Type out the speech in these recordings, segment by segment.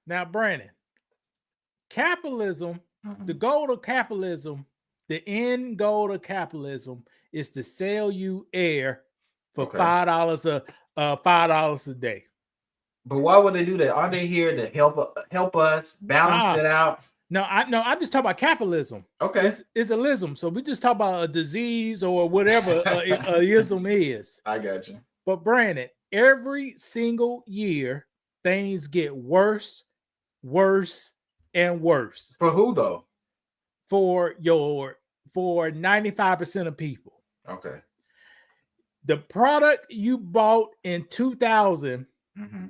Now, Brandon, capitalism, the Mhm. goal of capitalism, the end goal of capitalism is to sell you air for Okay. $5 a day. But why would they do that? Aren't they here to help us balance Uh-uh. it out? No, I'm just talking about capitalism. Okay. It's a ism. So we just talk about a disease or whatever a ism is. I got you. But Brandon, every single year things get worse, worse, and worse For who though? for your for 95% of people. Okay. The product you bought in 2000 Mm-hmm.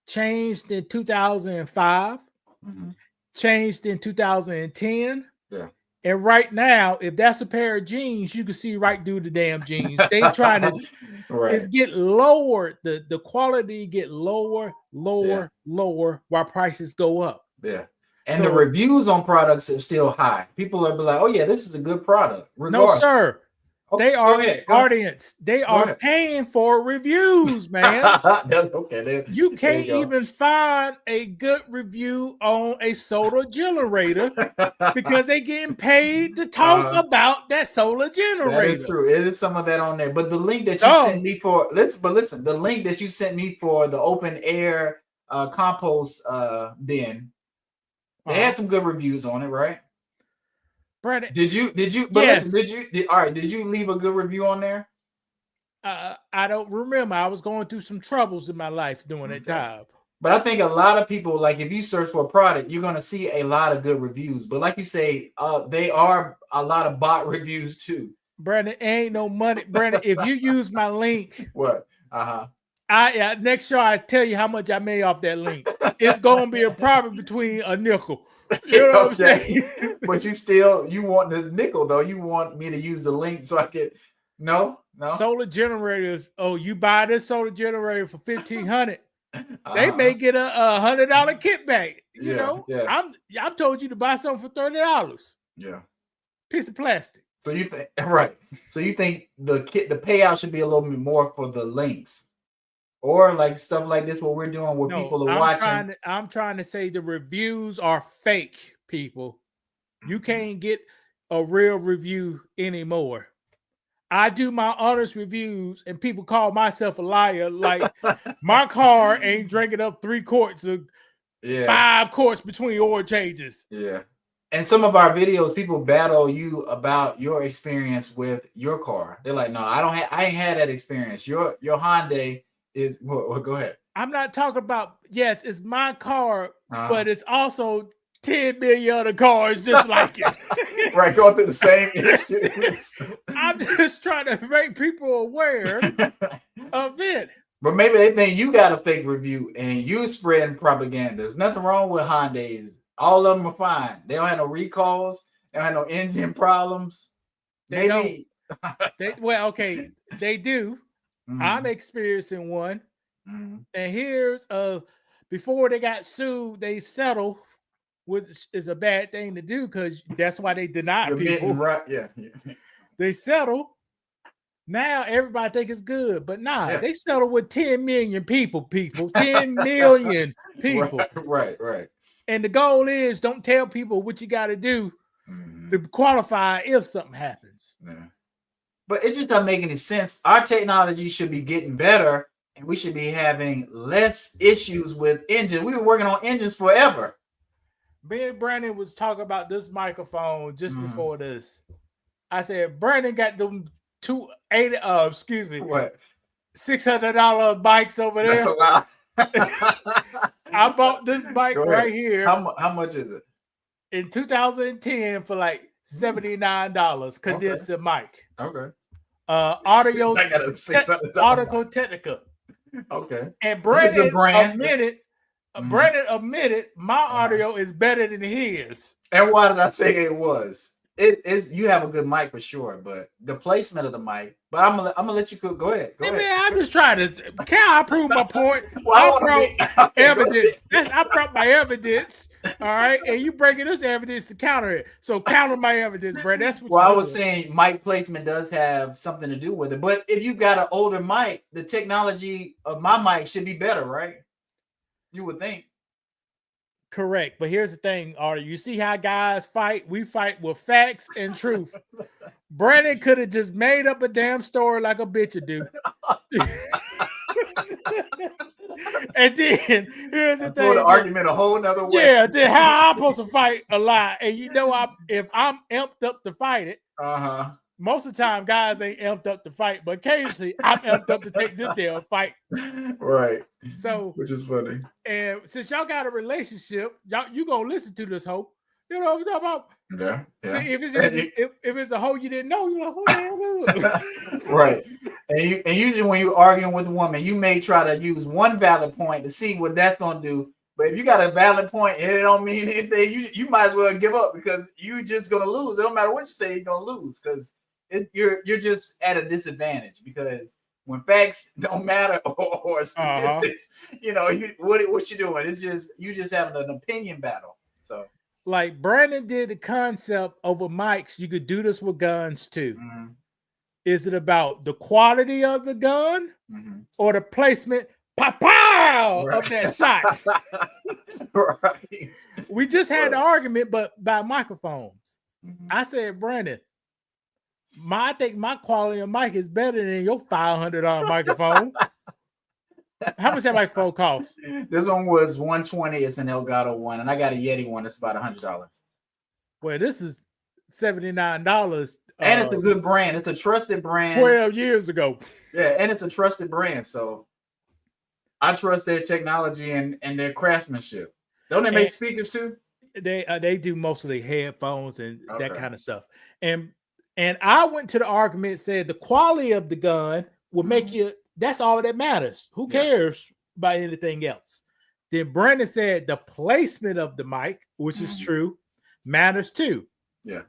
changed in 2005, Mm-hmm. changed in 2010. Yeah. And right now, if that's a pair of jeans, you can see right through the damn jeans. They trying to Right. it's get lowered. The quality get lower, Yeah. lower, lower while prices go up. Yeah. And the So reviews on products are still high. People are be like, "Oh yeah, this is a good product," no, regardless. sir. Oh, They go are ahead. audience. They Go are ahead. paying for reviews, man. That's okay. You There you can't go. even find a good review on a solar generator because they getting paid to talk uh, about that solar that is generator. true. It is some of that on there. But the link that you sent Oh, me for listen, the link that you sent me for the open air compost bin, they uh-huh. had some good reviews on it, right? Brandon, Did you but listen, yes. all right, did you leave a good review on there? I don't remember. I was going through some troubles in my life during that Okay. time. But I think a lot of people, like if you search for a product, you're gonna see a lot of good reviews. But like you say, they are a lot of bot reviews too. Brandon, ain't no money. Brandon, if you use my link, What? Uh-huh. next show I tell you how much I made off that link. It's gonna be a profit between a nickel. You know what I'm Okay. saying? But you want the nickel though. You want me to use the link so I can no. Solar generators. Oh, you buy this solar generator for 1,500. They Uh-huh. may get a $100 kickback. You Yeah, know, yeah, I'm told you to buy something for $30. yeah. Piece of plastic. So you think right. So you think the payout should be a little bit more for the links. Or like stuff like this, what we're doing where No, people are watching. I'm trying to say the reviews are fake, people. You can't get a real review anymore. I do my honest reviews and people call myself a liar. Like my car ain't drinking up 3 quarts of Yeah, 5 quarts between oil changes. yeah. And some of our videos, people battle you about your experience with your car. They're like, "No, I ain't had that experience. Your Hyundai is." Well, go ahead. I'm not talking about, yes, it's my car, Uh, but it's also 10 million other cars just like it. right, going through the same issues. I'm just trying to make people aware of it. But maybe they think you got a fake review and you spreading propaganda. There's nothing wrong with Hyundais. All of them are fine. They don't have no recalls. They don't have no engine problems. They don't. Maybe. Okay, they do. I'm Mhm, experiencing one. mhm. And here's before they got sued, they settled, which is a bad thing to do because that's why they deny You're getting people. right. Yeah. Yeah. They settle. Now everybody think it's good, but nah, Yeah. they settle with 10 million people, 10 million Right. people. Right. Right. And the goal is don't tell people what you got to do to Mhm, qualify if something happens. yeah. But it just doesn't make any sense. Our technology should be getting better and we should be having less issues with engines. We've been working on engines forever. Me and Brandon was talking about this microphone just Mhm. before this. I said, Brandon got them 280, excuse me, What? $600 bikes over That's a there. lot. I bought this bike Go right ahead. here How much is it? in 2010 for like Hmm. $79. Okay. Condenser mic. Okay. Audio I got a $600 mic. Audio Technica. Okay. And That's a good brand. Mhm. Brandon admitted my Uh-huh. audio is better than his. And why did I say it was? It is you have a good mic for sure, but the placement of the mic. But I'm gonna let you go. Go ahead. Go Hey ahead. man, I'm just trying to. Can I prove my point? Well, I I want to brought be okay. Go ahead. evidence. I brought my evidence. All right, and you bringing this evidence to counter it. So counter my evidence, Brad. That's what Well, you're I was doing. saying mic placement does have something to do with it. But if you got an older mic, the technology of my mic should be better, right? You would think. Correct. But here's the thing, Artie. You see how guys fight? We fight with facts and truth. Brandon could have just made up a damn story like a bitch would do. And then here's the thing. The argument a whole nother way. Yeah, then how I'm supposed to fight a lie? And you know, if I'm amped up to fight it, most of the time guys ain't amped up to fight, but occasionally I'm amped up to take this damn fight. Right. So, which is funny. And since y'all got a relationship, you gonna listen to this hoe. You know what I'm talking about? Yeah. See, if it's a hoe you didn't know, you're like, who the hell is it? Right. And usually when you're arguing with a woman, you may try to use one valid point to see what that's gonna do. But if you got a valid point and it don't mean anything, you might as well give up because you're just gonna lose. It don't matter what you say, you're gonna lose because you're just at a disadvantage because when facts don't matter or statistics, you know, what you doing? It's just you just having an opinion battle. So. Like Brandon did the concept over mics, you could do this with guns too. Mm-hmm. Is it about the quality of the gun or the placement pow of that shot? Right. We just had the argument, but by microphones. I said, Brandon, I think my quality of mic is better than your $500 microphone. How much that microphone cost? This one was $120. It's an Elgato one, and I got a Yeti one. It's about $100. Well, this is $79. And it's a good brand. It's a trusted brand. 12 years ago. Yeah, and it's a trusted brand. So I trust their technology and their craftsmanship. Don't they make speakers too? They do mostly headphones and that kind of stuff. And I went to the argument, said the quality of the gun will make you. That's all that matters. Who cares about anything else? Then Brandon said the placement of the mic, which is true, matters too. Yeah.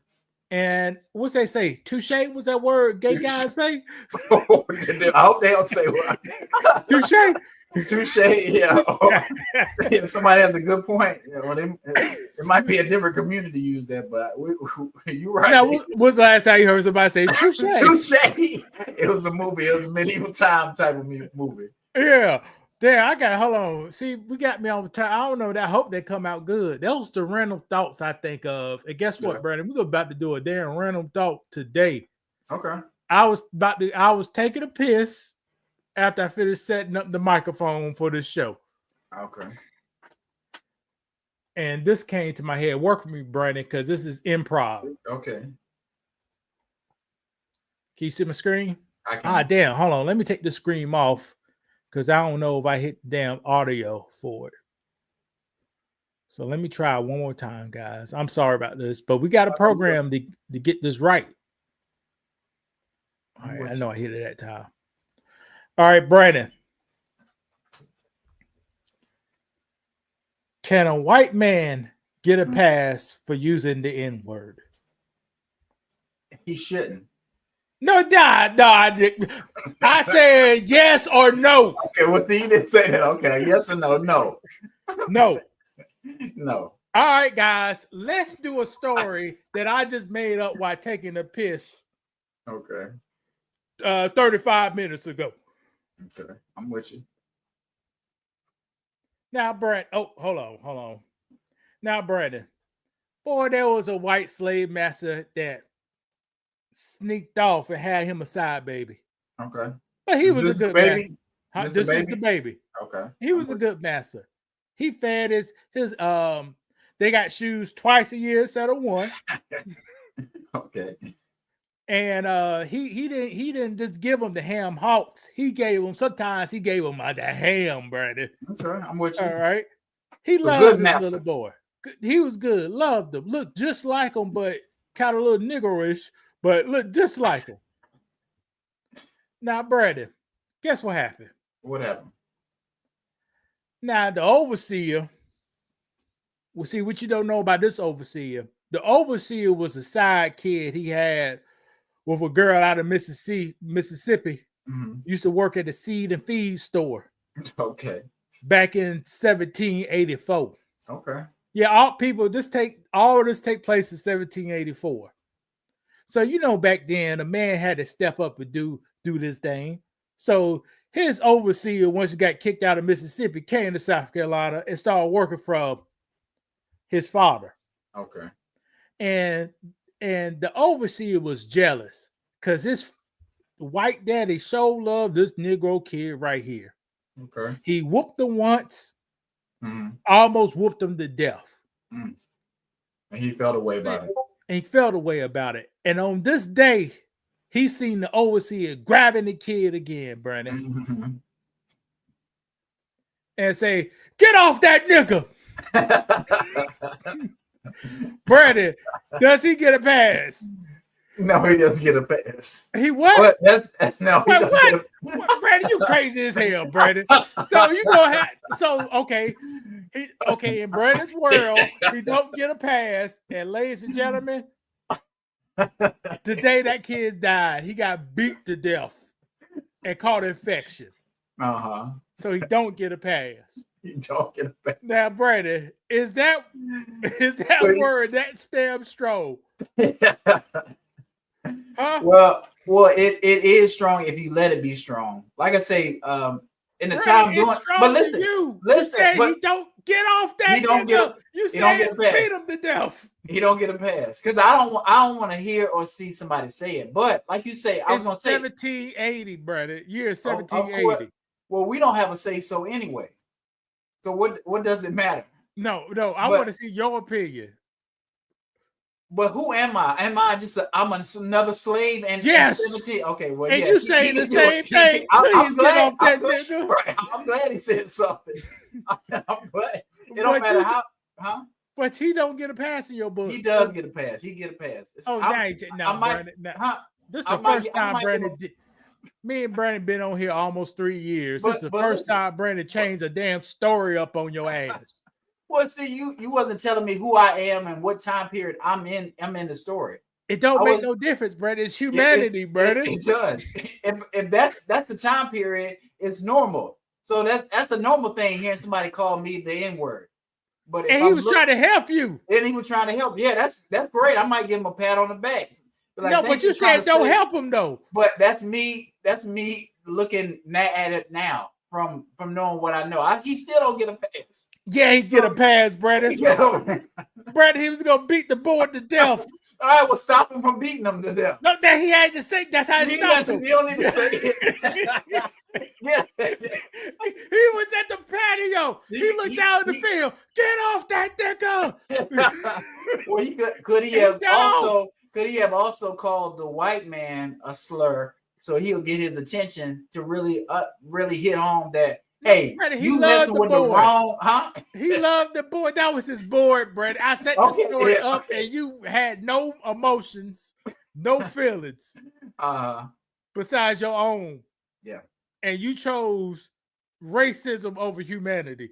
And what's they say? Touche was that word gay guys say? I hope they don't say what. Touche. Touche. Yeah. If somebody has a good point, well, it might be a different community use that, but you're right. Now, what's the last time you heard somebody say touche? Touche. It was a movie. It was a medieval time type of movie. Yeah. There, hold on. See, we got me on time. I don't know. I hope they come out good. Those the random thoughts I think of. And guess what, Brandon? We're about to do a damn random thought today. Okay. I was taking a piss after I finished setting up the microphone for this show. Okay. And this came to my head. Work with me, Brandon, because this is improv. Okay. Can you see my screen? I can. Damn. Hold on. Let me take the screen off because I don't know if I hit damn audio for it. So let me try one more time, guys. I'm sorry about this, but we got a program to get this right. All right. I know I hit it that time. All right, Brandon. Can a white man get a pass for using the N-word? He shouldn't. No. I said yes or no. Okay, well, you didn't say that. Okay, yes or no? No. No. No. All right, guys, let's do a story that I just made up while taking a piss. Okay. 35 minutes ago. Okay, I'm with you. Now, Brad. Oh, hold on. Now, Brandon. Boy, there was a white slave master that sneaked off and had him a side baby. Okay. But he was a good baby. This is the baby. Okay. He was a good master. He fed his they got shoes twice a year instead of one. Okay. And he didn't just give them the ham hocks. Sometimes he gave them the ham, Brandon. Okay, I'm with you. All right. He loved his little boy. He was good. Loved him. Looked just like him, but kind of a little niggerish, but looked just like him. Now, Brandon, guess what happened? What happened? Now, the overseer, well, see what you don't know about this overseer. The overseer was a side kid he had with a girl out of Mississippi. Mm-hmm. Used to work at the seed and feed store. Okay. Back in 1784. Okay. Yeah, all of this take place in 1784. So back then a man had to step up and do this thing. So his overseer, once he got kicked out of Mississippi, came to South Carolina and started working from his father. Okay. And the overseer was jealous because his white daddy so loved this Negro kid right here. Okay. He whooped him once, Mhm. almost whooped him to death. And he felt away about it. And he felt away about it. And on this day, he seen the overseer grabbing the kid again, Brandon, Mhm. and say, "Get off that nigga." Brandon, does he get a pass? No, he doesn't get a pass. He what? But that's no. He Wait, doesn't what? get What, Brandon, you crazy as hell, Brandon. So you gonna have okay. In Brandon's world, he don't get a pass. And ladies and gentlemen, the day that kid died, he got beat to death and caught infection. So he don't get a pass. You don't get a pass. Now, Brandon, is that word that stem strong? Huh? Well, it is strong if you let it be strong. Like I say, in the time doing, but listen, you listen, he don't get off that. He don't get. You he don't say get a pass. beat him to death. He don't get a pass because I don't want to hear or see somebody say it. But like you say, I was gonna say 1780, brother. Year 1780. Well, we don't have a say so anyway. So what does it matter? No. I want to see your opinion. But who am I? Am I just I'm another slave? And yes. 17? Okay, well, and yes, you say the same thing. Please get off that nigga. Right, I'm glad he said something. I'm glad. It don't matter how, huh? But he don't get a pass in your book. He does get a pass. He get a pass. This is the first time Brandon did. Me and Brandon been on here almost 3 years. This is the first time Brandon changed a damn story up on your ass. Well, see, you wasn't telling me who I am and what time period I'm in. I'm in the story. It don't make no difference, Brandon. It's humanity, Brandon. It does. If that's the time period, it's normal. So that's a normal thing. Hearing somebody call me the N-word. But and he was trying to help you. And he was trying to help. Yeah, that's great. I might give him a pat on the back. No, but you said don't help him though. But that's me. That's me looking at it now from knowing what I know. He still don't get a pass. Yeah, he get a pass, Brandon. Brandon, he was gonna beat the boy to death. All right, well, stop him from beating him to death. No, that he had to say. That's how he stopped him. You don't need to say it. Yeah. He was at the patio. He looked out in the field. Get off that nigga. Well, could he have also called the white man a slur so he'll get his attention to really hit home that, hey, you messing with the wrong, huh? He loved the boy. That was his board, Brad. I set the story up and you had no emotions, no feelings besides your own. Yeah. And you chose racism over humanity.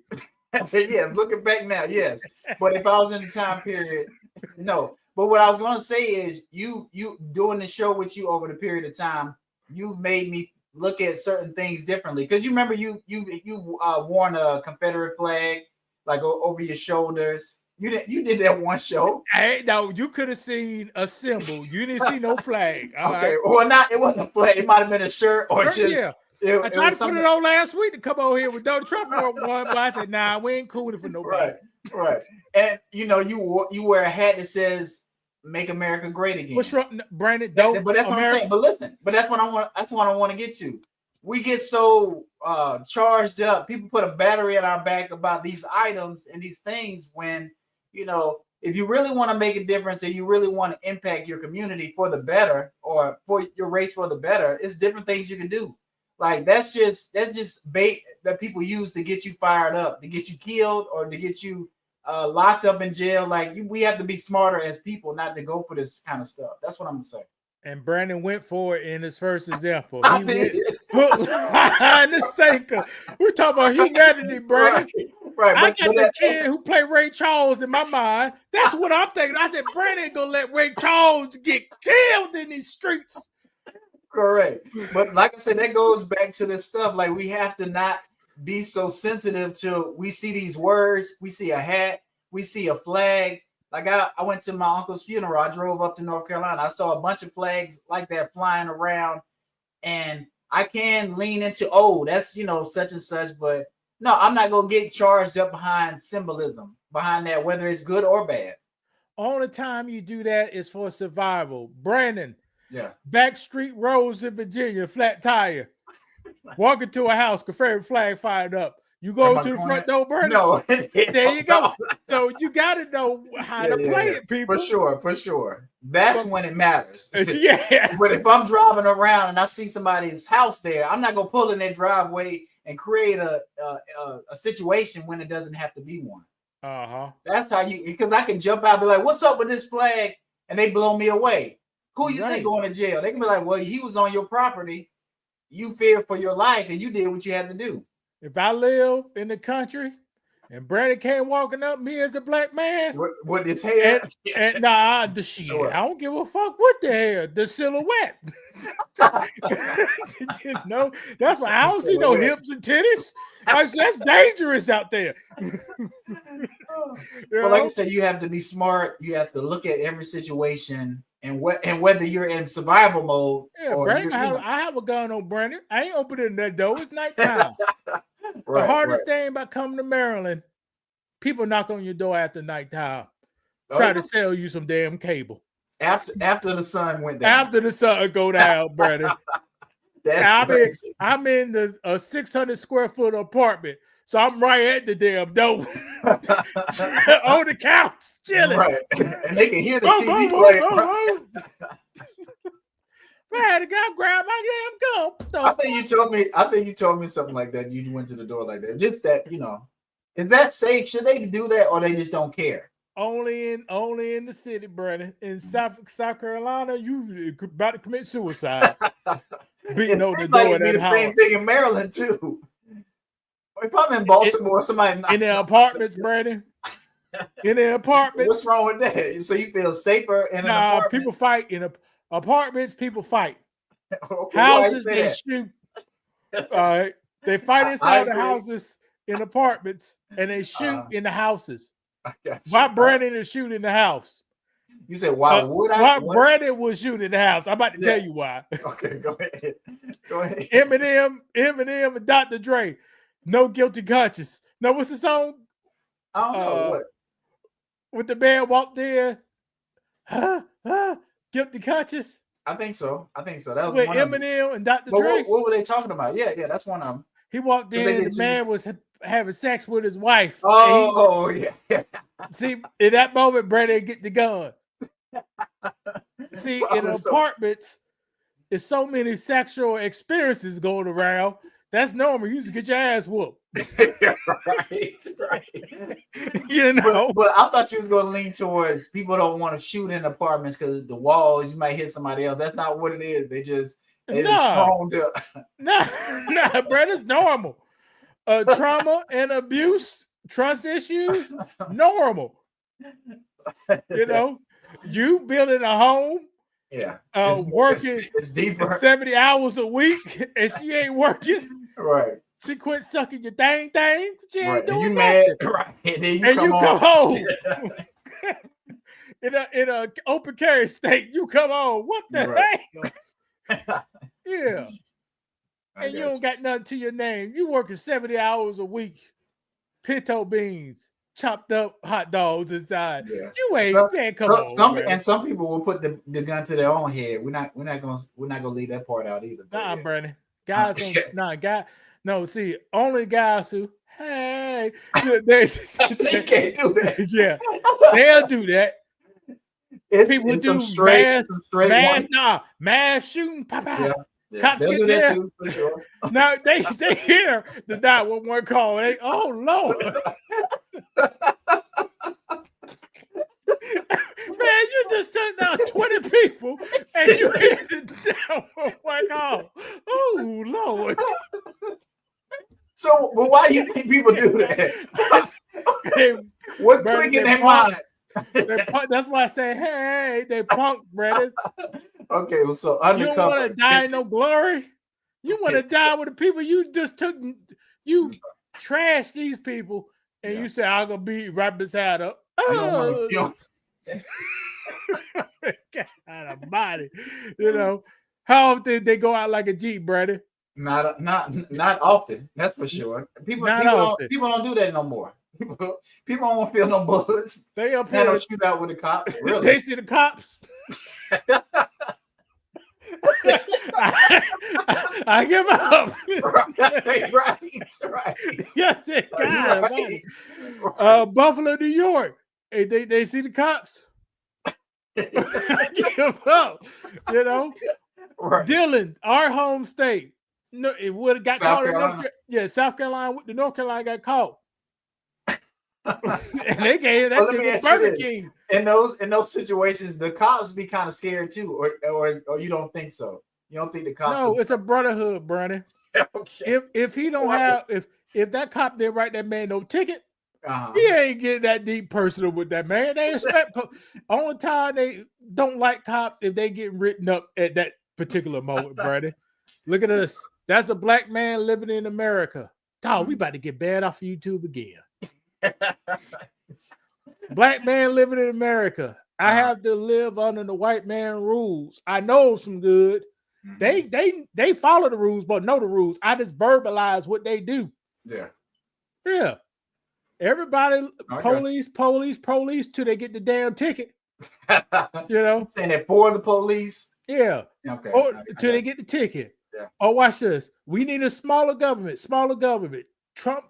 Yeah, looking back now, yes. But if I was in the time period, no. But what I was going to say is you doing the show with you over the period of time, you've made me look at certain things differently. Because you remember you worn a Confederate flag like over your shoulders. You did that one show. No, you could have seen a symbol. You didn't see no flag. Okay, well, it wasn't a flag. It might have been a shirt or just. Yeah. I tried to put it on last week to come over here with Donald Trump on one, but I said, nah, we ain't cooling for nobody. Right. And you wear a hat that says "Make America Great Again." What's wrong, Brandon? But that's what I'm saying. But listen, that's what I want to get to. We get so charged up. People put a battery in our back about these items and these things when, if you really want to make a difference and you really want to impact your community for the better or for your race for the better, it's different things you can do. Like that's just bait that people use to get you fired up, to get you killed, or to get you locked up in jail. Like we have to be smarter as people, not to go for this kind of stuff. That's what I'm gonna say. And Brandon went for it in his first example. I did. We're talking about humanity, Brandon. Right. I got the kid who played Ray Charles in my mind. That's what I'm thinking. I said, Brandon ain't gonna let Ray Charles get killed in these streets. Correct. But like I said, that goes back to this stuff. Like we have to not be so sensitive to, we see these words, we see a hat, we see a flag. Like I went to my uncle's funeral. I drove up to North Carolina. I saw a bunch of flags like that flying around, and I can lean into, that's such and such, but No, I'm not gonna get charged up behind symbolism, behind that, whether it's good or bad. Only time you do that is for survival. Brandon, Yeah. Backstreet Roads in Virginia, flat tire. Walk into a house, Confederate flag fired up. You go to the front door, Brandon? No. There you go. So you got to know how to play it, people. For sure. That's when it matters. Yeah. But if I'm driving around and I see somebody's house there, I'm not gonna pull in their driveway and create a situation when it doesn't have to be one. That's how you, because I can jump out and be like, "What's up with this flag?" and they blow me away. Who you think going to jail? They can be like, "Well, he was on your property. You feared for your life, and you did what you had to do." If I live in the country and Brandon came walking up me as a black man with his hair, and nah, the shit, I don't give a fuck what the hair, the silhouette. You know, that's why I don't see no hips and titties. That's dangerous out there. But like I said, you have to be smart. You have to look at every situation and whether you're in survival mode. Yeah, Brandon, I have a gun on Brandon. I ain't opening that door. It's nighttime. The hardest thing about coming to Maryland, people knock on your door after nighttime, try to sell you some damn cable. After the sun went down. After the sun go down, Brandon. I'm in the 600 square foot apartment, so I'm right at the damn door on the couch chilling. Right, and they can hear the TV playing. I had to go grab my damn gun. I think you told me something like that. You went to the door like that. Just that, is that safe? Should they do that, or they just don't care? Only in the city, Brandon. In South Carolina, you about to commit suicide. Beating on the door. It'd be the same thing in Maryland too. If I'm in Baltimore, somebody in the apartments, Brandon. In the apartments. What's wrong with that? So you feel safer in an apartment? People fight in apartments. People fight. Okay, houses they shoot. They fight inside the houses in apartments, and they shoot in the houses. Why Brandon is shooting in the house? You said why would I? Why Brandon was shooting in the house? I'm about to tell you why. Okay, go ahead. Eminem and Dr. Dre, No Guilty Conscience. Now, what's the song? I don't know what. With the man walked in, Guilty Conscience. I think so. That was with one Eminem and Dr. Dre. What were they talking about? Yeah, that's one of them. He walked in, the man was having sex with his wife. Yeah. See, in that moment, Brandon get the gun. See, in apartments, there's so many sexual experiences going around. That's normal. You just get your ass whooped. right. But I thought you was going to lean towards people don't want to shoot in apartments because the walls, you might hit somebody else. That's not what it is. They just prone to. Nah, Brad, it's normal. Trauma and abuse, trust issues, normal. You building a home, working it's deeper. 70 hours a week, and she ain't working. Right. She quit sucking your thing. She ain't doing nothing. Right. And then you come home. in a open carry state, you come home. What the hell? Yeah. And you don't got nothing to your name. You working 70 hours a week, pinto beans, chopped up hot dogs inside. Yeah. You ain't man, come on. And some people will put the gun to their own head. We're not gonna leave that part out either. Nah, Brandon. Guys don't see, only guys who they can't do that. Yeah. They'll do that. People do mass shooting. Yeah. Cops they'll do that too, for sure. Now they hear the 911 call. Oh Lord. Man, you just took down 20 people and you hit the 911 call. Oh Lord. So, but why do you think people do that? What click in their mind? That's why I say, hey, they punk, Brandon. Okay, well, so undercover. You don't want to die in no glory. You want to die with the people you just took. You trash these people, and you say, I'm gonna be right beside her. Oh, God Almighty! How often they go out like a Jeep, Brandon? Not often. That's for sure. People don't do that no more. People don't want to feel no bullets. They up They here. don't shoot out with the cops. Really? They see the cops. I give up. Right. Yes, Buffalo, New York. They see the cops. I give up. You know, Right. Dillon, our home state. No, it would have got South caught. South Carolina. The North Carolina got caught. And they gave that to Burger King. In those situations, the cops be kind of scared too, or you don't think so? You don't think the cops? No, it's a brotherhood, Brandon. Okay. If he don't have if that cop didn't write that man no ticket, Uh-huh. he ain't getting that deep personal with that man. They expect only time they don't like cops if they get written up at that particular moment, Brandon. Look at us. That's a black man living in America. Dog, we about to get banned off of YouTube again. Black man living in America. I have to live under the white man rules. I know some good. Mm-hmm. They follow the rules, but know the rules. I just verbalize what they do. Yeah. Everybody, police till they get the damn ticket. You know, saying that for the police. Yeah. Okay. Or till they get the ticket. Yeah. Oh, watch this. We need a smaller government. Trump.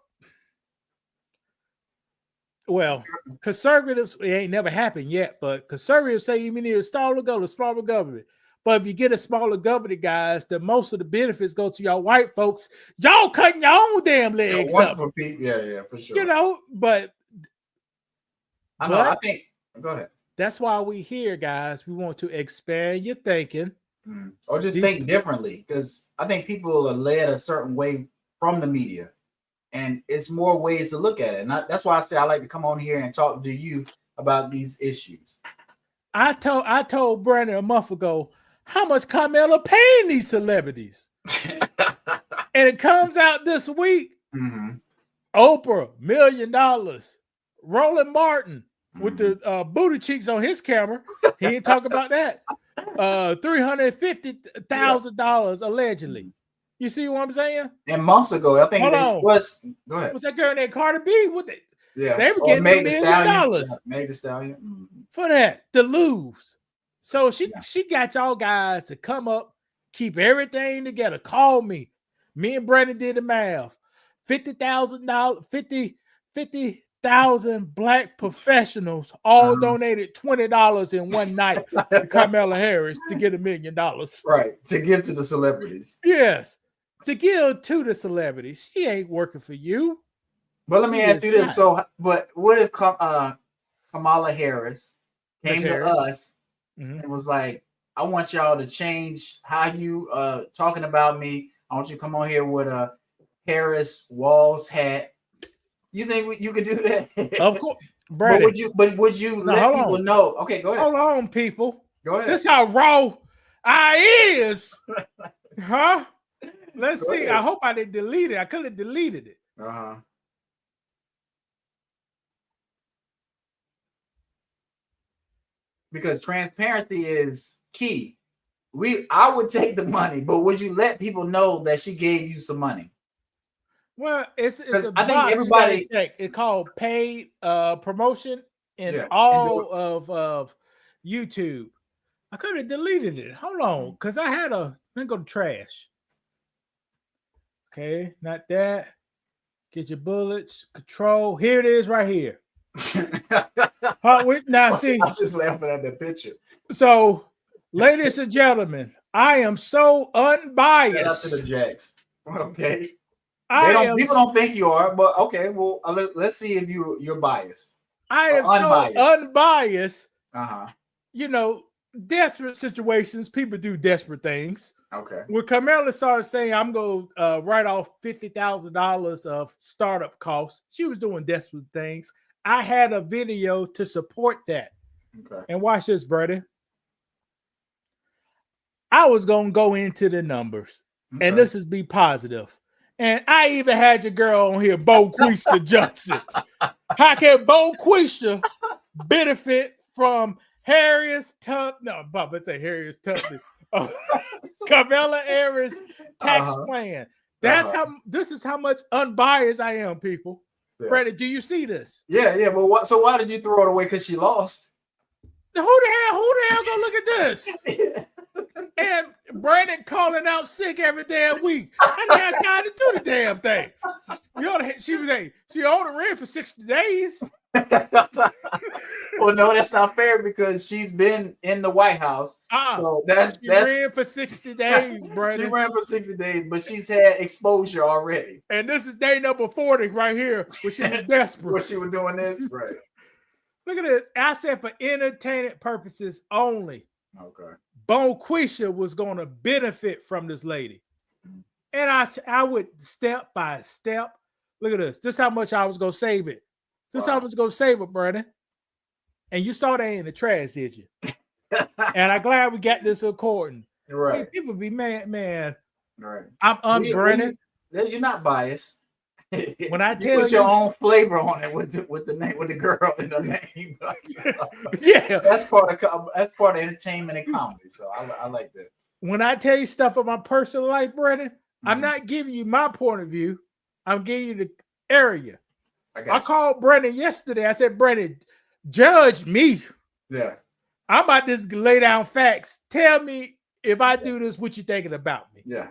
Well, conservatives, it ain't never happened yet, but conservatives say you need a smaller government. But if you get a smaller government, guys, then most of the benefits go to y'all white folks. Y'all cutting your own damn legs up. Yeah, for sure. You know, but I know. I think. Go ahead. That's why we here, guys. We want to expand your thinking, or just think differently, because I think people are led a certain way from the media. And it's more ways to look at it. And that's why I say I like to come on here and talk to you about these issues. I told Brandon a month ago how much Carmella paying these celebrities. And it comes out this week. Mm-hmm. Oprah, $1 million. Roland Martin with the booty cheeks on his camera. He didn't talk about that. $350,000 allegedly. You see what I'm saying? And months ago, I think it was. Go ahead. What's that girl named Cardi B? Yeah, they were getting $1 million. Meg Thee Stallion for that to lose. So she got y'all guys to come up, keep everything together. Call me. Me and Brandon did the math. $50,000, 50,000 black professionals all donated $20 in one night to Carmella Harris to get $1 million. Right, to give to the celebrities. Yes. To give to the celebrities. She ain't working for you. But let me ask you this. So, but what if Kamala Harris came to us and was like, I want y'all to change how you talking about me. I want you to come on here with a Harris Walls hat. You think you could do that? Of course. Brandon, but would you let people know? Okay, go ahead. Hold on, people. Go ahead. This how raw I is. Huh? Let's see. I hope I didn't delete it. I could have deleted it. Because transparency is key. I would take the money, but would you let people know that she gave you some money? Well, it's I think everybody it's called paid promotion in all of YouTube. I could have deleted it. Hold on, because I had let me go to trash. Okay, not that. Get your bullets. Control. Here it is, right here. Now see, I'm just laughing at the picture. So, ladies and gentlemen, I am so unbiased. Shout out to the Jacks. Okay. People don't think you are, but okay. Well, let's see if you're biased. I am unbiased. So unbiased. You know, desperate situations, people do desperate things. Okay. When Carmella started saying, I'm going to write off $50,000 of startup costs, she was doing desperate things. I had a video to support that. Okay. And watch this, Brady. I was going to go into the numbers, and this is be positive. And I even had your girl on here, Boquisha Johnson. How can Boquisha benefit from Harriet Tubman? No, Bob, let's say Harriet Tubman. Carmella Harris tax plan. That's how. This is how much unbiased I am, people. Yeah. Brandon, do you see this? Yeah. But what? So why did you throw it away? Because she lost. Who the hell gonna look at this? And Brandon calling out sick every damn week. I didn't have time to do the damn thing. She only ran for 60 days. Well, no, that's not fair because she's been in the White House. So that's ran for 60 days, Brandon. She ran for 60 days, but she's had exposure already. And this is day number 40 right here, where she was desperate. Where she was doing this, right? Look at this. I said for entertainment purposes only. Okay. Bonquisha was going to benefit from this lady. And I would step by step. Look at this. This is how much I was going to save it. This is how I was going to save it, Brandon. And you saw that in the trash, did you? And I'm glad we got this recording. Right. See, people be mad, man. Right. I'm unbranded. You're not biased. When I tell you put your own flavor on it with the name with the girl in the name. Yeah, that's part of entertainment and comedy. So I like that. When I tell you stuff of my personal life, Brandon, I'm not giving you my point of view. I'm giving you the area. I called Brandon yesterday. I said, Brandon, judge me. Yeah. I'm about to just lay down facts. Tell me if I do this, what you thinking about me? Yeah.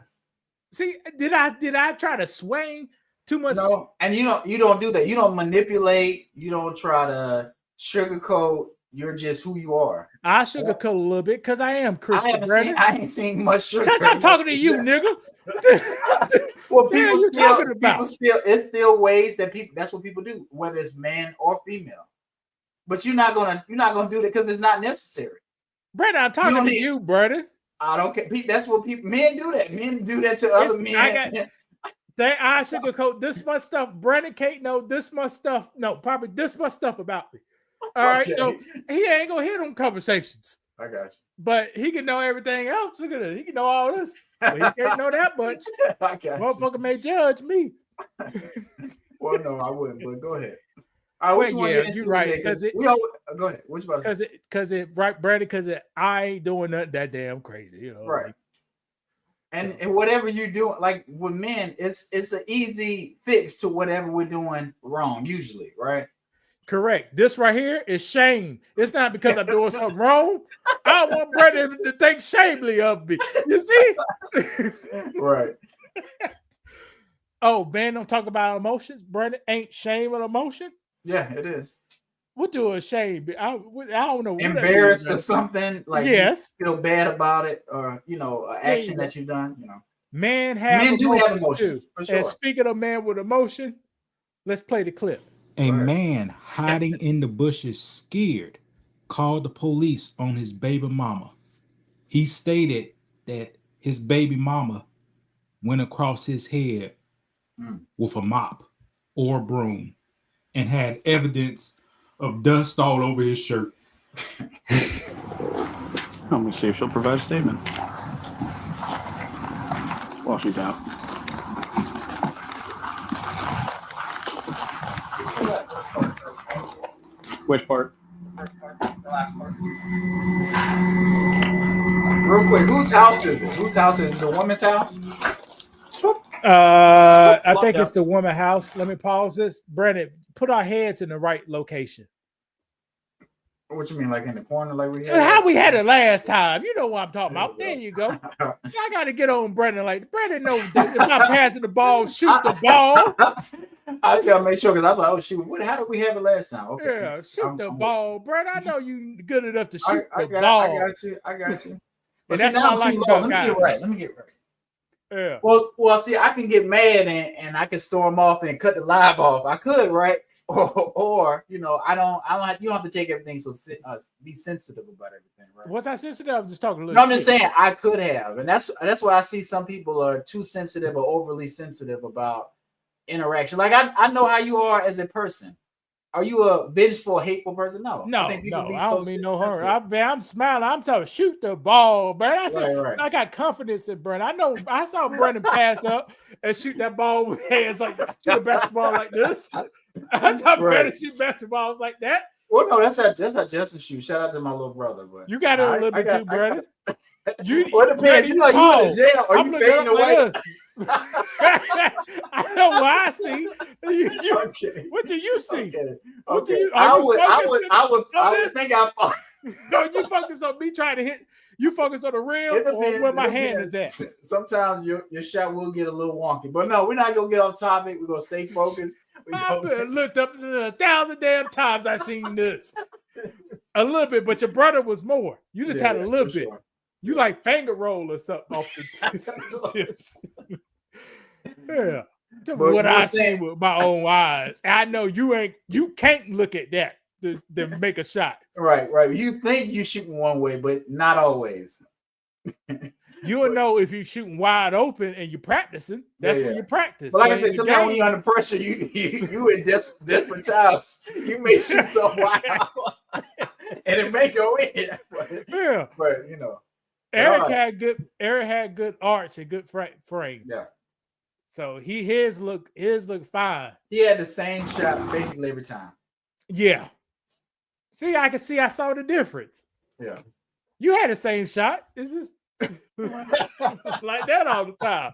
See, did I try to swing too much? No, and you don't do that. You don't manipulate. You don't try to sugarcoat. You're just who you are. I sugarcoat a little bit because I am Christian. I ain't seen much sugar. Because I'm talking to you, nigga. Well, people it's still ways that people. That's what people do, whether it's man or female. But you're not gonna do that because it's not necessary. Brandon, I'm talking to you, brother. I don't care. That's what men do that. Men do that to other men. I sugarcoat this much stuff. Brandon can't know this much stuff. No, probably this much stuff about me. All right, so he ain't gonna hear them conversations. I got you. But he can know everything else. Look at it. He can know all this. But he can't know that much. I got Motherfucker may judge me. Well, no, I wouldn't. But go ahead. All right, you're right. Because go ahead. Which one? Because I ain't doing nothing that damn crazy, you know. Right. And whatever you're doing, like with men, it's an easy fix to whatever we're doing wrong, usually, right? Correct. This right here is shame. It's not because I'm doing something wrong. I want Brandon to think shamefully of me. You see? Right. Oh, man, don't talk about emotions. Brandon, ain't shame an emotion? Yeah, it is. What do a shame be? I don't know. Embarrassed or something, like yes, you feel bad about it, or an action that you've done. Men do have emotions. For sure. And speaking of man with emotion, let's play the clip. A man hiding in the bushes, scared, called the police on his baby mama. He stated that his baby mama went across his head with a mop or a broom and had evidence of dust all over his shirt. I'm going to see if she'll provide a statement while she's out. Which part? The last part. Real quick, whose house is it? Whose house is it? The woman's house? I think it's the woman's house. Let me pause this. Brandon, put our heads in the right location. What you mean, like in the corner, like we had? How we had it last time? You know what I'm talking about. There you go. I got to get on Brandon. Like Brandon knows that if I'm passing the ball, shoot the ball. I gotta make sure because I thought, oh shoot, how did we have it last time? Okay, yeah, shoot the ball, Brandon. I know you good enough to shoot the ball. I got you. And that's what I like about guys. Let me get right. Yeah. Well, see, I can get mad and I can storm off and cut the live off. I could, right? Or you don't have, you don't have to take everything so be sensitive about everything, right? Was I sensitive? I'm just talking a little. No, I'm just saying I could have, and that's why I see some people are too sensitive or overly sensitive about interaction. Like I know how you are as a person. Are you a vengeful, hateful person? No. I don't mean no harm. I'm smiling. I'm talking shoot the ball, Brandon. I got confidence in Brandon. I know I saw Brandon pass up and shoot that ball with hands like shoot a basketball like this. I saw Brandon shoot basketballs like that. Well, no, that's how Justin shoot. Shout out to my little brother. But you got it a little bit too, Brandon. Well, it depends. You know, you in the jail or I'm you looking fading up away. like this. I know what I see. Okay. What do you see? Okay. What do Okay. you? I Are you would on this? think I thought No, you focus on me trying to hit. You focus on the rim it or depends. where my It hand is at. depends. Sometimes your shot will get a little wonky. But no, we're not gonna get off topic. We're gonna stay focused. I've been looked up 1,000 damn times. I seen this a little bit, but your brother was more. You just had a little bit. Sure. You like finger roll or something off the yeah. Tell me But what you're I saying- see with my own eyes. I know you can't look at that to make a shot. Right. You think you shooting one way, but not always. You'll know if you're shooting wide open and you're practicing. That's when you practice. But like I in said, the sometimes when game- you're under pressure, you in desperate times. You may shoot so wild and it may go in. yeah. But you know, Eric Alright. had good arch and good frame. yeah. So his look fine. He had the same shot basically every time. Yeah. See, I saw the difference. Yeah. You had the same shot. It's just like that all the time.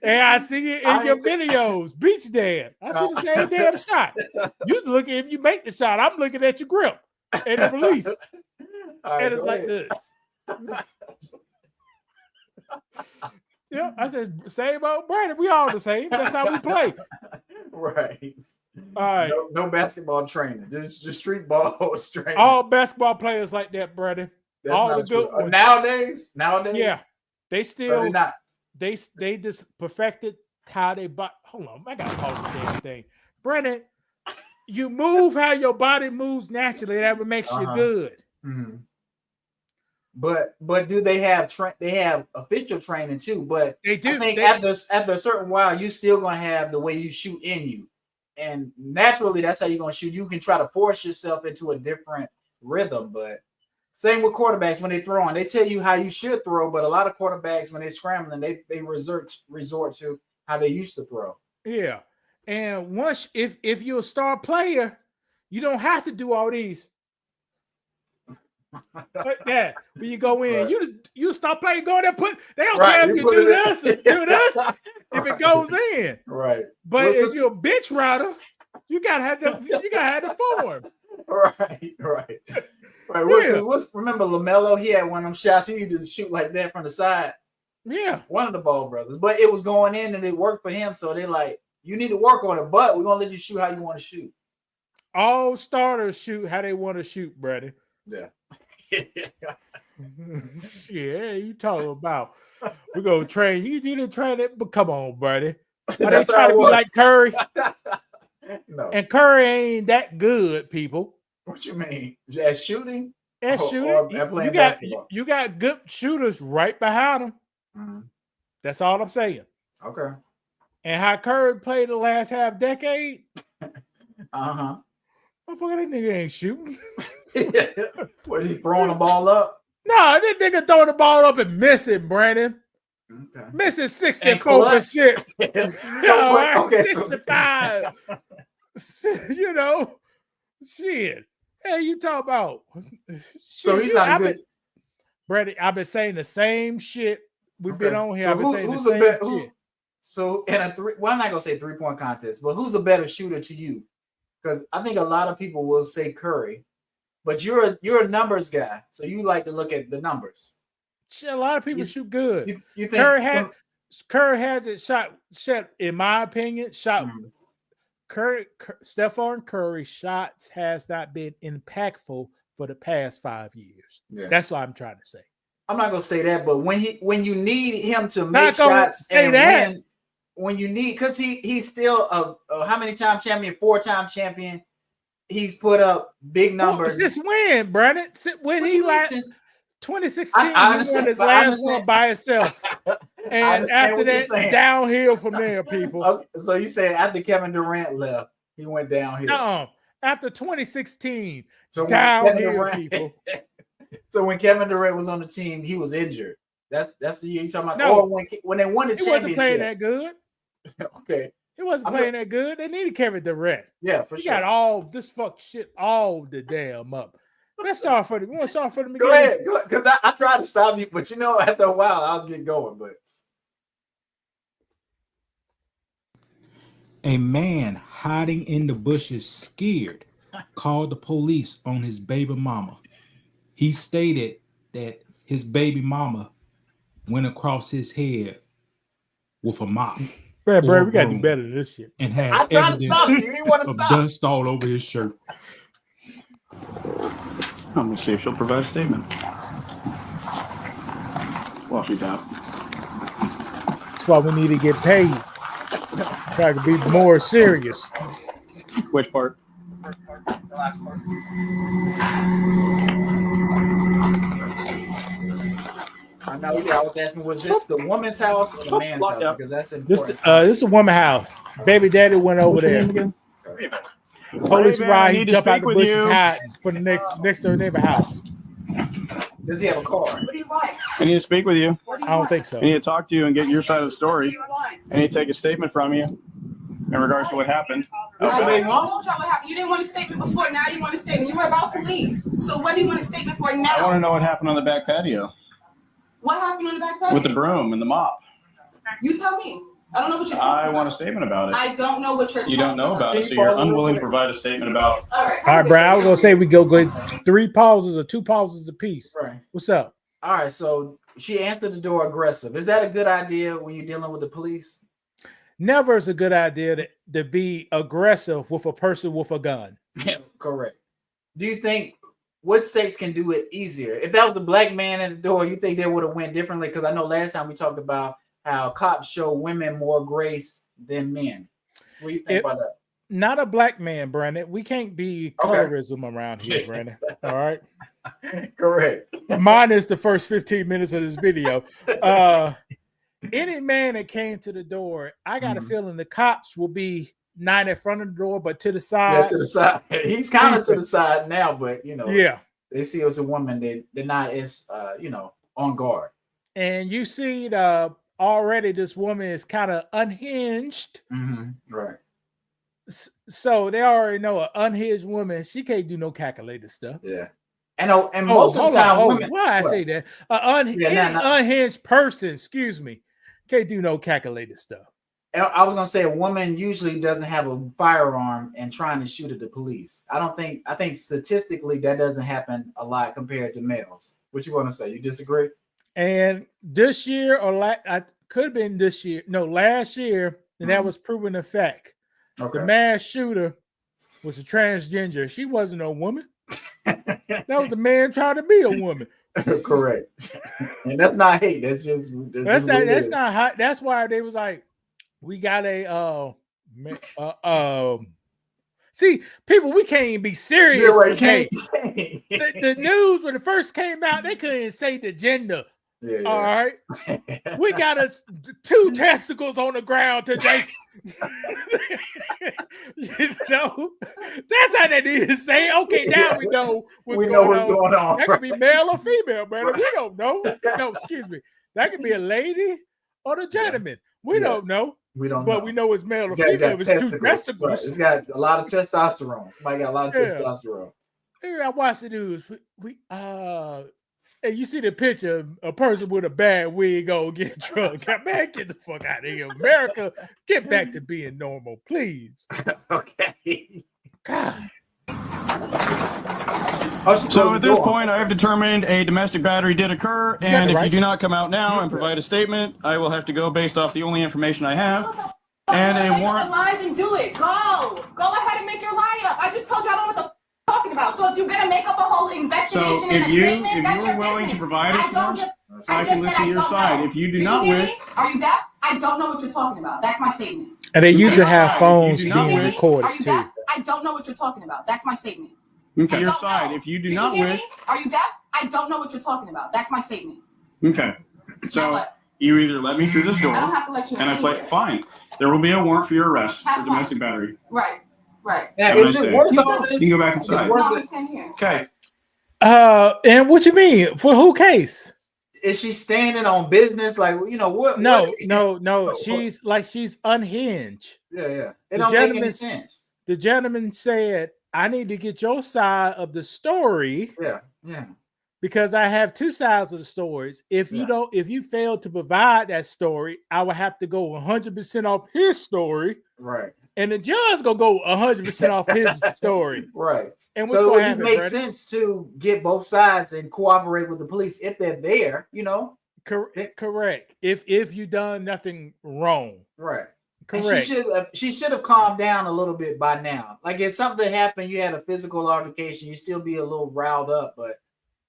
And I see it in I your ain't say- videos, beach dad. I see the same damn shot. You looking if you make the shot, I'm looking at your grip and the release. All right, And it's go like ahead. this. Yeah, I said same old Brandon. We all the same. That's how we play. Right. All right. No basketball training. Just street ball training. All basketball players like that, Brandon. That's all not the good true. ones. Nowadays, Yeah. They they're still not. they just perfected how they hold on. I gotta pause the damn thing. Brandon, you move how your body moves naturally. That would make you Uh-huh. good. Mhm. But do they have they have official training too? But They do. I think They- after a certain while, you still gonna have the way you shoot in you, and naturally, that's how you're gonna shoot. You can try to force yourself into a different rhythm, but same with quarterbacks when they throw on. They tell you how you should throw, but a lot of quarterbacks when they're scrambling, they resort to how they used to throw. Yeah. And once if you're a star player, you don't have to do all these. Like that. When you go in, Right. you stop playing, go there, they don't Right, care if you you put do it in. this, do this, if it Right. goes in. Right. But Well, if 'cause- you're a bench rider, you gotta have the form. Right. Yeah. Remember LaMelo? He had one of them shots. He used to shoot like that from the side. Yeah. One of the Ball brothers, but it was going in and it worked for him. So they like, you need to work on it, but we're gonna let you shoot how you want to shoot. All starters shoot how they want to shoot, Brady. Yeah. Yeah, you talking about we're gonna train. You need to train it, but come on, Brady. Are they That's how trying it to be was. like Curry? No. And Curry ain't that good, people. What you mean? As shooting? And Or shooting, at playing you got basketball. you got good shooters right behind them. Mhm. That's all I'm saying. Okay. And how Curry played the last half decade, Uh-huh. motherfucker, that nigga ain't shooting. Was he throwing the ball up? No, that nigga throwing the ball up and missing, Brandon. Okay. Missing And clutch. 64%. So, what- All right, so 65. You know, shit. Hey, you talk about. so Shit, he's not I've good. been- Brady, I've been saying the same shit. We've been Okay. on here. So I've been saying who's the the same better? shit. So in a three, well, I'm not gonna say 3-point contest, but who's a better shooter to you? Because I think a lot of people will say Curry, but you're a numbers guy, so you like to look at the numbers. Shit, a lot of people You- shoot good. You think Curry has it shot, in my opinion, shot. Mhm. Stephon Curry shots has not been impactful for the past 5 years. Yeah. That's what I'm trying to say. I'm not gonna say that, but when you need him to Not make gonna shots say and that. win, when you need, because he's still a how many time champion? 4-time champion. He's put up big numbers. Since when, Brandon? When What he you mean like since- 2016, I he won understand, his but I last one understand. by himself. I And understand after what you're that, saying. downhill from there, people. Okay, so you say after Kevin Durant left, he went downhill. After 2016, So when downhill, people. So when Kevin Durant was on the team, he was injured. That's the year you talking about. No. Or when they won the He wasn't playing championship. that good. Okay, He wasn't I'm playing that good. They needed Kevin Durant. yeah, for He sure. got all this fuck shit all the damn up. Let's start from the. We want to start from the Go beginning. ahead, because I tried to stop you, but after a while I'll get going. But A man hiding in the bushes, scared, called the police on his baby mama. He stated that his baby mama went across his head with a mop Bro, or we gotta do broom better than this shit. and had I tried to evidence stop you. You didn't want to of stop. dust all over his shirt. I'm gonna see if she'll provide a statement. While she's out. That's why we need to get paid. Try to be more serious. Which part? I know. Yeah, I was asking, was this the woman's house or the man's Lock house? up. Because that's This important. this is a woman's house. Baby daddy went over What's your name there. again? Police Raven, I ride. He need to jump out speak the with bushes you. hiding for the next door neighbor house. Does he have a car? What do you want? I need to speak with you. What do I you don't want? think so. I need to talk to you and get your side of the What do story. you want? I need to take a statement from you in regards to what happened. What's I your already baby told mom? y'all what happened. You didn't want a statement before. Now you want a statement. You were about to leave. So what do you want a statement for I want now? to know what happened on the back patio What happened on the back patio? with the broom and the mop. You tell me. I don't know what you're talking I about. want a statement about it. I don't know what you're talking You don't know about Can it, you so you're pause real unwilling to quick? provide a statement about. All right. All right, bro. I was gonna say we go 3 pauses or 2 pauses apiece. Right. What's up? All right. So she answered the door aggressive. Is that a good idea when you're dealing with the police? Never is a good idea to be aggressive with a person with a gun. Yeah, correct. Do you think what states can do it easier? If that was the black man at the door, you think they would have went differently? Because I know last time we talked about how cops show women more grace than men. What do you think about that? Not a black man, Brandon. We can't be Okay. colorism around here, Brandon. All right. Correct. Mine is the first 15 minutes of this video. Any man that came to the door, I got a Mhm. feeling the cops will be not in front of the door, but to the Yeah, side. to the side. He's kind of to the side now, but Yeah. they see it as a woman. They're not as on guard. And you see already this woman is kind of unhinged. Right. So they already know an unhinged woman, she can't do no calculated stuff. Yeah. And most of the time, women. Why I what? say that? Yeah, Any nah. unhinged person, excuse me, can't do no calculated stuff. I was gonna say a woman usually doesn't have a firearm and trying to shoot at the police. I think statistically that doesn't happen a lot compared to males. What you want to say? You disagree? And this year, I could have been this year, no, last year, and that Mhm. was proven a fact. Okay. The mass shooter was a transgender. She wasn't a woman. That was a man trying to be a woman. Correct. And that's not hate. That's just That's what it not. is. That's not hot. That's why they was like, we got See, people, we can't even be serious. You're right. Today. Can't. The news when it first came out, they couldn't say the gender. Yeah, All right, we got 2 testicles on the ground today. That's how they need to say. Okay, now we know what's we going know what's on. going on. That could be male or female, man. We don't know. No, excuse me. That could be a lady or a gentleman. We Yeah. don't know, We don't but know. we know it's male or It got female. It's 2 testicles. testicles. Right. It's got a lot of testosterone. Somebody got a lot of Yeah. testosterone. Here, I watched the news. And you see the picture of a person with a bad wig on getting drunk. Man, get the fuck out of here. America, get back to being normal, please. Okay. God. So at this point, I have determined a domestic battery did occur, and if right. you do not come out now and provide a statement, I will have to go based off the only information I have. And a warrant. Lie, then do it. Go ahead and make your lie up. I just told you I don't know what the talking about. So if you're gonna make up a whole investigation So and if a you statement, that's are your willing to business. provide a I don't source, give- so I just can said listen to your don't side. know. If you do Did not hear wish, me? Are you deaf? I don't know what you're talking about. That's my statement. And they usually Your have side, phones if you being do not wish. recorded Are you too. deaf? I don't know what you're talking about. That's my statement. okay, I your don't side. know. If you do Did not hear wish, me? Are you deaf? I don't know what you're talking about. That's my statement. okay. Now So what? you either let me through this door, I don't have to let you in and I play. anywhere. Fine. There will be a warrant for your arrest Have for fun. domestic battery. Right. Now, Have a is nice it day. worth You all too. this? You can go back Is inside. it worth No, I'm it? gonna stand here. Okay. And what you mean? For who case? Is she standing on business? Like, what? No, what- no. She's unhinged. Yeah, yeah. It The don't make any gentleman- sense. The gentleman said, I need to get your side of the story Yeah. because I have two sides of the stories. If you Yeah. if you fail to provide that story, I will have to go 100% off his story, Right. and the judge gonna go 100% off his story. Right. And what's So it gonna would just happen, make Brandon? sense to get both sides and cooperate with the police if they're there, you know. Correct. If you done nothing wrong. Right. Correct. And she should have calmed down a little bit by now. Like if something happened, you had a physical altercation, you still be a little riled up. But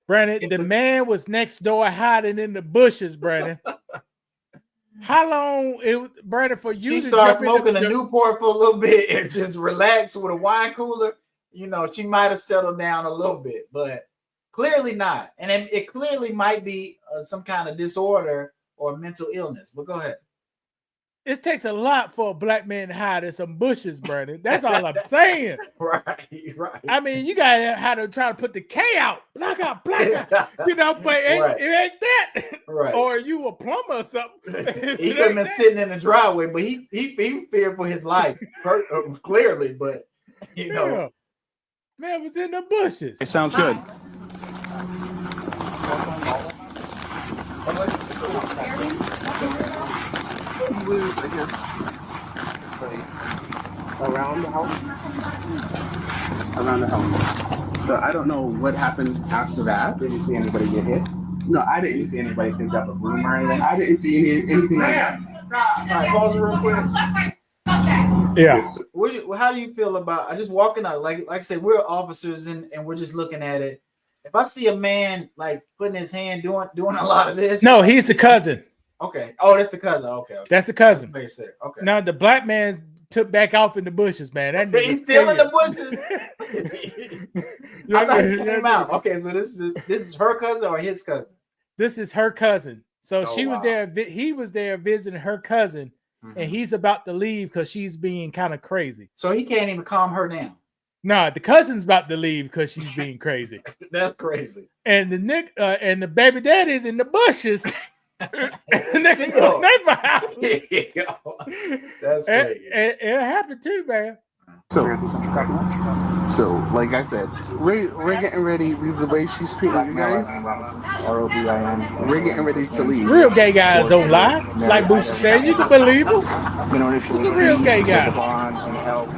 Brandon, the man was next door hiding in the bushes, Brandon. How long Brandon, for you she to started jump smoking a Newport for a little bit and just relax with a wine cooler, you know, she might have settled down a little bit, but clearly not. And it clearly might be some kind of disorder or mental illness. But go ahead. It takes a lot for a black man to hide in some bushes, Brandon. That's all I'm saying. Right. I mean, you gotta have to try to put the K out, black out, you know, but it ain't that. Right. Or you a plumber or something. He could have been sitting in the driveway, but he feared for his life, clearly. But you know, man was in the bushes. It sounds good. He was, I guess, like around the house. Around the house. So I don't know what happened after that. Did you see anybody get hit? No, I didn't You see anybody pick up a broom or anything? I didn't see anything like that. all right, pause it real quick. Yeah. How do you feel about? I just walking out, like I said, we're officers and we're just looking at it. If I see a man like putting his hand doing a lot of this, No, he's the cousin. Okay. Oh, that's the cousin. Okay. That's the cousin. Very sick. Okay. Now the black man took back off in the bushes, man. That He's still in the bushes. I thought he came out. Okay, so this is her cousin or his cousin? This is her cousin. So Oh, she was wow. there. He was there visiting her cousin, and he's about to leave because she's being kind of crazy. So he can't even calm her down. Nah, the cousin's about to leave because she's being crazy. That's crazy. And and the baby daddy's in the bushes next to the neighbor house. That's crazy. It happened too, man. So, like I said, we're getting ready. This is the way she's treating you guys. ROBIN. We're getting ready to leave. Real gay guys don't lie. Like Boosie said, you can believe him. You know, initially, He's a real gay guy. the bond and help.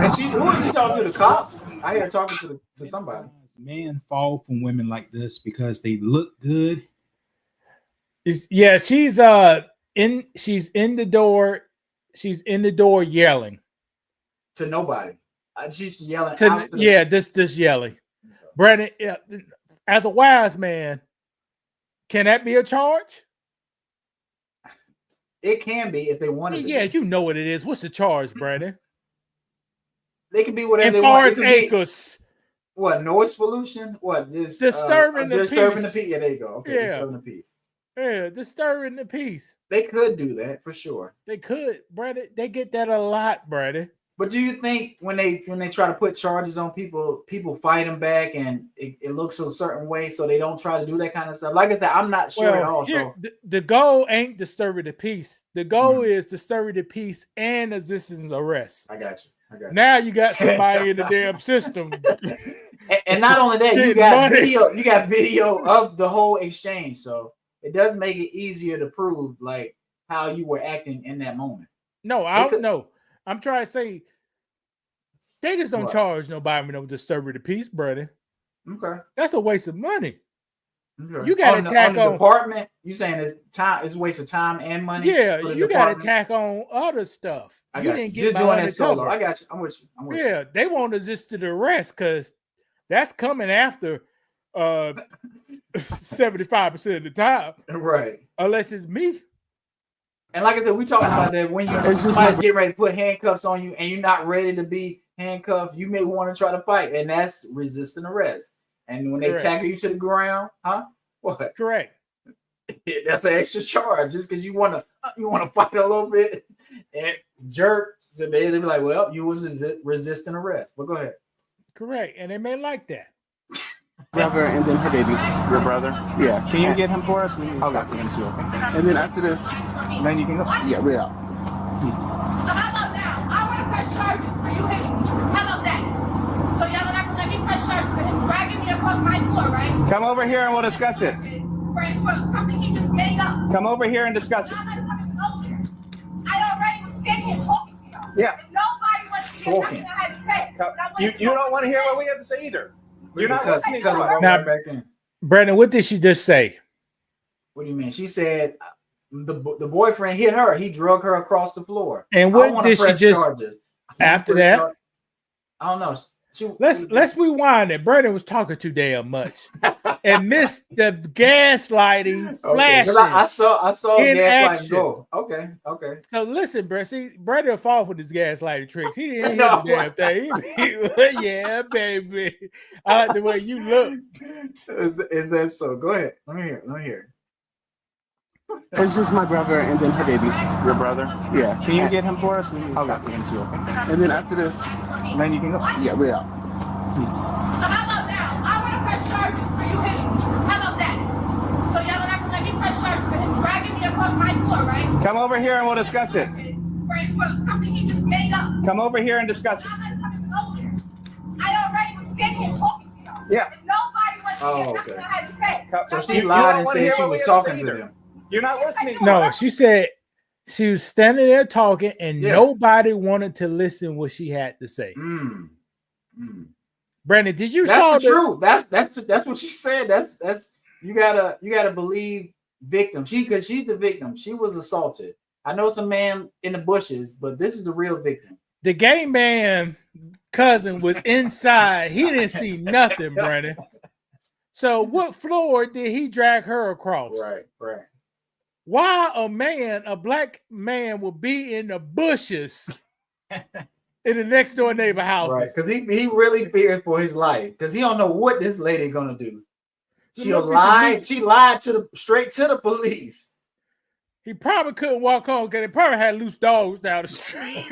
And who is she talking to? The cops? I hear her talking to somebody. Men fall from women like this because they look good. Yeah, she's in the door. She's in the door yelling. To nobody. She's yelling To, out to yeah, this yelling. Brandon, as a wise man, can that be a charge? It can be if they wanted to. Yeah, you know what it is. What's the charge, Brandon? They can be whatever And they want. Forest Acres. What, noise pollution? What, this Disturbing the disturbing peace. the peace? Yeah, there you go. Okay, Yeah. disturbing the peace. Yeah, disturbing the peace. They could do that for sure. They could, Brandon. They get that a lot, Brandon. But do you think when they try to put charges on people fight them back and it looks a certain way, so they don't try to do that kind of stuff? Like I said, I'm not sure at all. Here, So the goal ain't disturbing the peace. The goal is disturbing the peace and resistance arrest. I got you. Now you got somebody in the damn system. And not only that, you Getting got money. video. You got video of the whole exchange, so it does make it easier to prove like how you were acting in that moment. No, I don't know. I'm trying to say they just don't What? charge nobody with no disturbing the peace, brother. Okay. That's a waste of money. Okay. You gotta tack the on- department. You saying it's time? It's a waste of time and money. Yeah, for the you got to department? tack on other stuff. I You got didn't get just my doing it solo. undercover. I got you. I'm with you. I'm with you. Yeah, they want us just to the rest because that's coming after 75% of the time, Right. unless it's me. And like I said, we talking about that when It's just somebody's getting ready to put handcuffs on you and you're not ready to be handcuffed, you may want to try to fight, and that's resisting arrest. And when they Correct. tackle you to the ground, what? Correct. That's an extra charge just because you want to fight a little bit and jerk. So they'll be like, well, you was resisting arrest. But go ahead. Correct. And they may like that. Brother and then her baby. Your brother? Yeah. Can you get him for us? We can Okay. talk to him too, okay? And then after this, And then you can go. yeah, we're out. So how about now? I want to press charges for you hitting me. How about that? So y'all are not gonna let me press charges for him dragging me across my floor, right? Come over here and we'll discuss it. For something he just made up. Come over here and discuss it. Y'all not coming over. I already was standing here talking to y'all. Yeah. And nobody wants to hear nothing I had to say. You don't want to hear what we have to say either. You're not Because- listening because to of us. what Now- right back then. Brandon, what did she just say? What do you mean? She said the boyfriend hit her. He drug her across the floor. And I what wanna did she press just charges. I wanna after press that? char- I don't know. Let's rewind it. Brandon was talking too damn much and missed the gaslighting Okay, 'cause flashing. I saw in gaslighting action. go. Okay. So listen, Brett. See, Brandon fall for his gaslighting tricks. He didn't hear No. the damn thing. Yeah, baby. I like the way you look. Is that so? Go ahead. Let me hear. It's just my brother and then her baby. Your brother? Yeah. Can you get him for us? We need to Okay. talk to him too. Okay. And then after this, Then you can go. yeah, we out. So how about now? I want to press charges for you hitting me. How about that? So y'all are not gonna let me press charges for him dragging me across my floor, right? Come over here and we'll discuss it. For something he just made up. Come over here and discuss it. Y'all not coming over. I already was standing here talking to y'all. Yeah. And nobody wants to hear Oh, nothing okay. I had to say. So You- she you lied don't and wanna said hear she what we was have to talking say to either. them. You're not listening. No, she said she was standing there talking and Yeah. nobody wanted to listen what she had to say. Mm. Brandon, did you That's saw the truth. That's what she said. That's you gotta believe victim. Because she's the victim. She was assaulted. I know it's a man in the bushes, but this is the real victim. the gay man cousin was inside? He didn't see nothing, Brandon. So what floor did he drag her across? Right. Why a black man will be in the bushes in the next door neighbor house? Right. Because he really feared for his life. Because he don't know what this lady gonna do. There She'll must be some lie. loose- She lied straight to the police. He probably couldn't walk home because they probably had loose dogs down the street.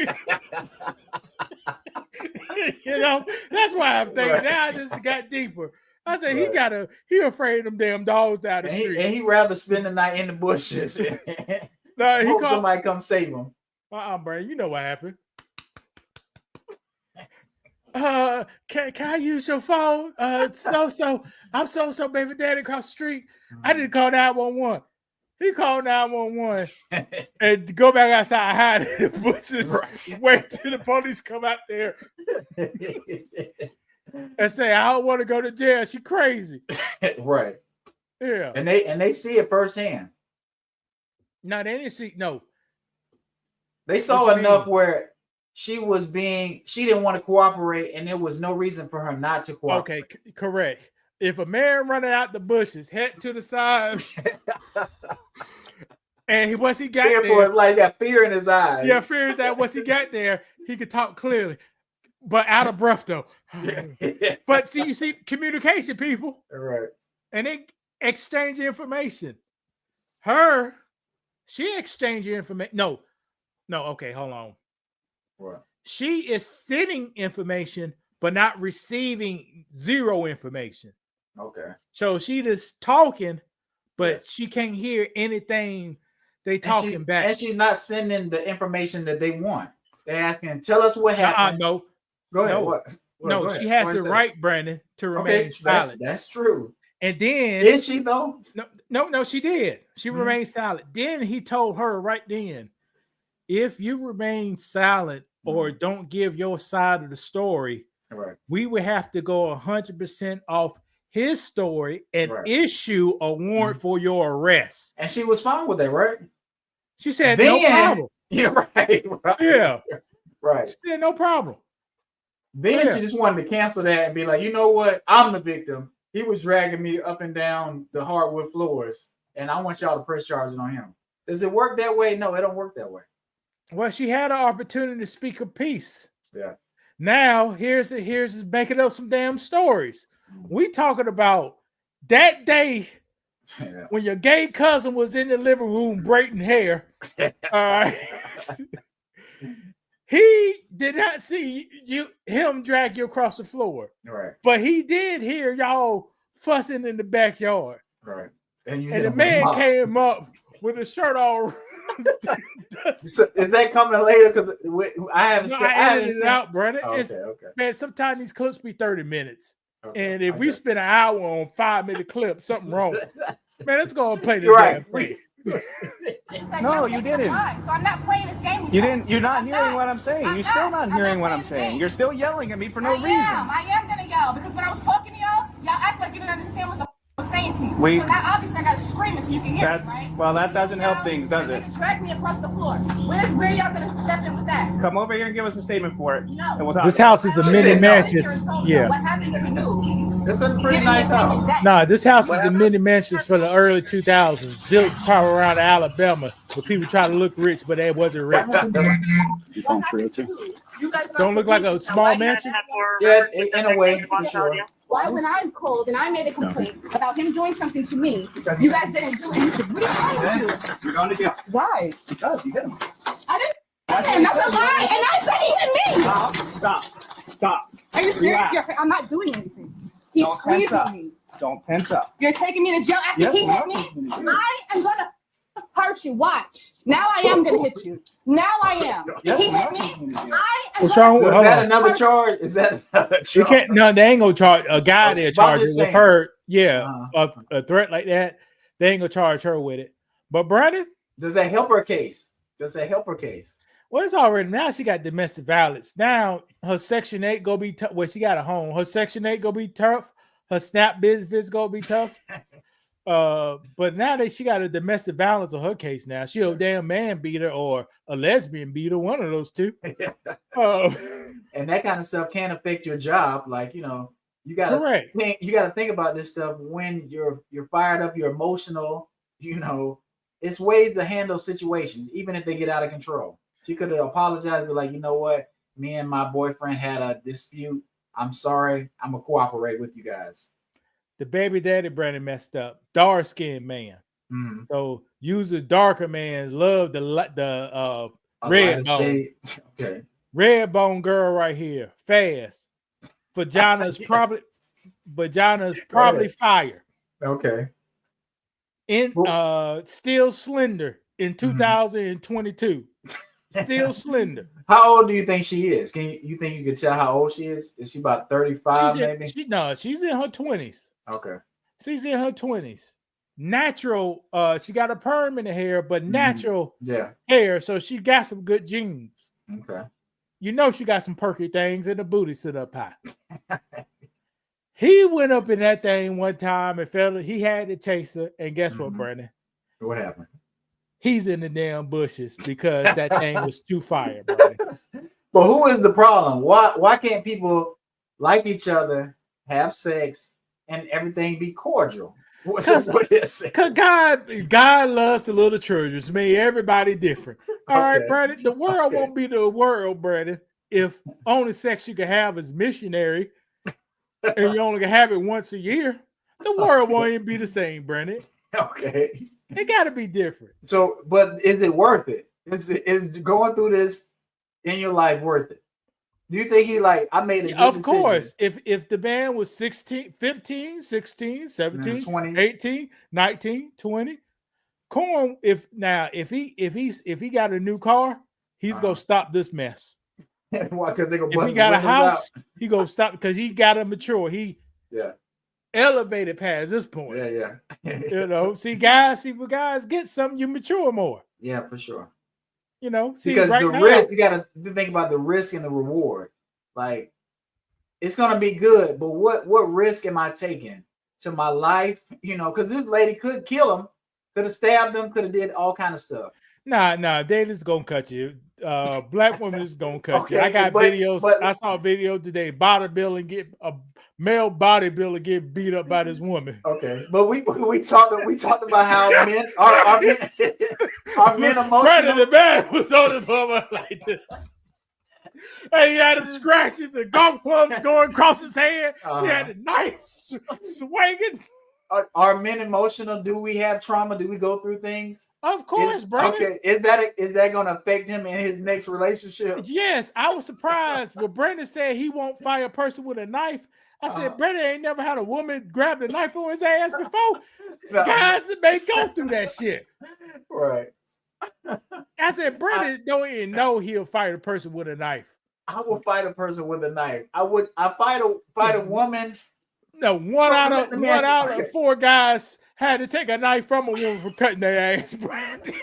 You know, that's why I'm thinking Right. now this got deeper. I said Right. he afraid of them damn dogs down the And street. he rather spend the night in the bushes. No, he Hope called somebody come save him. Brandon, you know what happened. Can I use your phone? I'm so baby daddy across the street. I didn't call 911. He called 911 and go back outside, hide in the bushes, Right. wait till the police come out there and say, I don't want to go to jail. She crazy. Right. Yeah. And they see it firsthand. No, they didn't see. No. They saw What you enough mean? where she didn't want to cooperate, and there was no reason for her not to cooperate. Okay, correct. If a man running out the bushes, head to the side, and once he got Fear for there, his life, got fear in his eyes. yeah, fears that once he got there, he could talk clearly, but out of breath though. But see, you see, communication, people, Right. and they exchange information. She exchanged information. No, okay, hold on. What? She is sending information, but not receiving zero information. Okay. So she just talking, but she can't hear anything they talking back. And she's not sending the information that they want. They're asking, tell us what happened. No, Go ahead. no. What? no, Go ahead. she has What the is that? right, Brandon, to remain Okay, silent. that's true. And then Did she though? no, she did. She Mhm. remained silent. Then he told her right then, if you remain silent or don't give your side of the story, Right. we would have to go 100% off his story and Right. issue a warrant for your arrest. And she was fine with that, right? She said, no Then- problem. Yeah, right. Right. Yeah. Right. She said, no problem. Then Yeah. she just wanted to cancel that and be like, you know what? I'm the victim. He was dragging me up and down the hardwood floors, and I want y'all to press charges on him. Does it work that way? No, it don't work that way. Well, she had an opportunity to speak a piece. Yeah. Now, here's making up some damn stories. We talking about that day Yeah. when your gay cousin was in the living room braiding hair. All right. He did not see him drag you across the floor, Right. but he did hear y'all fussing in the backyard. Right. And you And hit the him with man mop. came up with his shirt all So is that coming later? Because I haven't No, seen. I edited it out, Brandon. Oh, It's, okay. man, sometimes these clips be 30 minutes. Okay. And if we spend an hour on 5-minute clip, something wrong. Man, let's go and play this You're right. damn thing. It's like, No, I'm you making didn't. fun, so I'm not playing this game with You didn't. You're not hearing what I'm saying. I'm You're still not hearing what I'm playing this saying. game. You're still yelling at me for no reason. I am gonna yell because when I was talking to y'all act like you didn't understand what the I was saying to you. Wait. So now obviously I gotta scream it so you can hear That's me, right? well, that doesn't help things, does You're it? gonna drag me across the floor. Where y'all gonna step in with that? Come over here and give us a statement for it, No. and we'll talk. This about house it. is a She mini said no. mansion. Yeah. What happened to you? It's a pretty Giving me a nice house. statement back. Nah, this house is a Whatever. mini mansion for the early 2000s. Built probably around Alabama, where people try to look rich, but they wasn't rich. What happened to you? You guys Don't look like a small mansion. Yeah, in a way, for sure. Why, when I'm cold and I made a complaint about him doing something to me, you guys didn't do it? What are you trying to do? You're going to jail. Why? Because you hit him. I didn't. And that's a lie. And I said he hit me. Stop. Are you serious? Relax. I'm not doing anything. He's Don't tense up. squeezing me. Don't tense up. You're taking me to jail after Yes, he I'm hit not me. taking you to jail. I am gonna hurt you. Watch. Now I am gonna hit you. Now I am. Yes, He I'm hit not me. taking you to jail. I am What's gonna wrong So with- is hold that on. another charge? Is that another charge? You can't. No, they ain't gonna charge a guy. They're But I'm charging just with saying. her. Yeah, a threat like that. They ain't gonna charge her with it. But Brandon, Does that help her case? Does that help her case? well, it's already now. She got domestic violence. Now her Section 8 gonna be tough. Well, she got a home. Her Section 8 gonna be tough. Her SNAP business gonna be tough. But now that she got a domestic violence on her case, now she a damn man beater or a lesbian beater, one of those two. And that kind of stuff can affect your job. Like, you know, you gotta Correct. think about this stuff when you're fired up, you're emotional. You know, it's ways to handle situations, even if they get out of control. She could have apologized, but like, you know what, me and my boyfriend had a dispute. I'm sorry. I'm gonna cooperate with you guys. The baby daddy Brandon messed up. Dark skinned man. Mm. So usually darker mans love the A red lighter bone. shade. Okay. Red bone girl right here. Fast. Vagina's probably fire. Okay. In still slender in 2022. Still slender. How old do you think she is? You think you could tell how old she is? Is she about 35 maybe? She's in her 20s. Okay. She's in her 20s. Natural, she got a perm in the hair, but natural Yeah. hair, so she got some good genes. Okay. You know she got some perky things and the booty sit up high. He went up in that thing one time and felt it. He had to chase her, and guess what, Brandon? What happened? He's in the damn bushes because that thing was too fire, Brandon. But who is the problem? Why can't people like each other, have sex, and everything be cordial? What is it? Cause God loves the little children. Me, everybody different. All right, Okay. Brandon. The world won't be the world, Brandon, if only sex you can have is missionary, and you only can have it once a year. The world won't even be the same, Brandon. Okay. It got to be different. So, but is it worth it? Is going through this in your life worth it? Do you think he like, I made a good Of decision? course, if the man was 16, 15, 16, 17, 20. 18, 19, 20, Corn, if he got a new car, he's gonna stop this mess. Why? Because they gonna If bust he got a the windows house, he gonna stop because he got to mature. He Yeah. elevated past this point. Yeah. You know, see guys get something, you mature more. Yeah, for sure. You know, see Because right the now, risk, you got to think about the risk and the reward. Like, it's gonna be good, but what risk am I taking to my life? You know, because this lady could kill him, could have stabbed him, could have did all kind of stuff. Nah, Data's gonna cut you. Black woman is gonna cut you. I Okay, got but- videos. but- I saw a video today. A male bodybuilder get beat up by this woman. Okay, but we talked about how men are men Brandon emotional. the man was on his mama like this. And he had him scratches and golf clubs going across his hand. She had a knife swinging. Are men emotional? Do we have trauma? Do we go through things? Of course, Brandon. Okay, is that going to affect him in his next relationship? Yes, I was surprised when Brandon said he won't fight a person with a knife. I said, Brandon ain't never had a woman grab the knife on his ass before. No. Guys that may go through that shit. Right. I said, Brandon don't even know he'll fight a person with a knife. I will fight a person with a knife. I fight a woman. No, one So, out let me of ask you- 4 guys had to take a knife from a woman for cutting their ass, Brandon.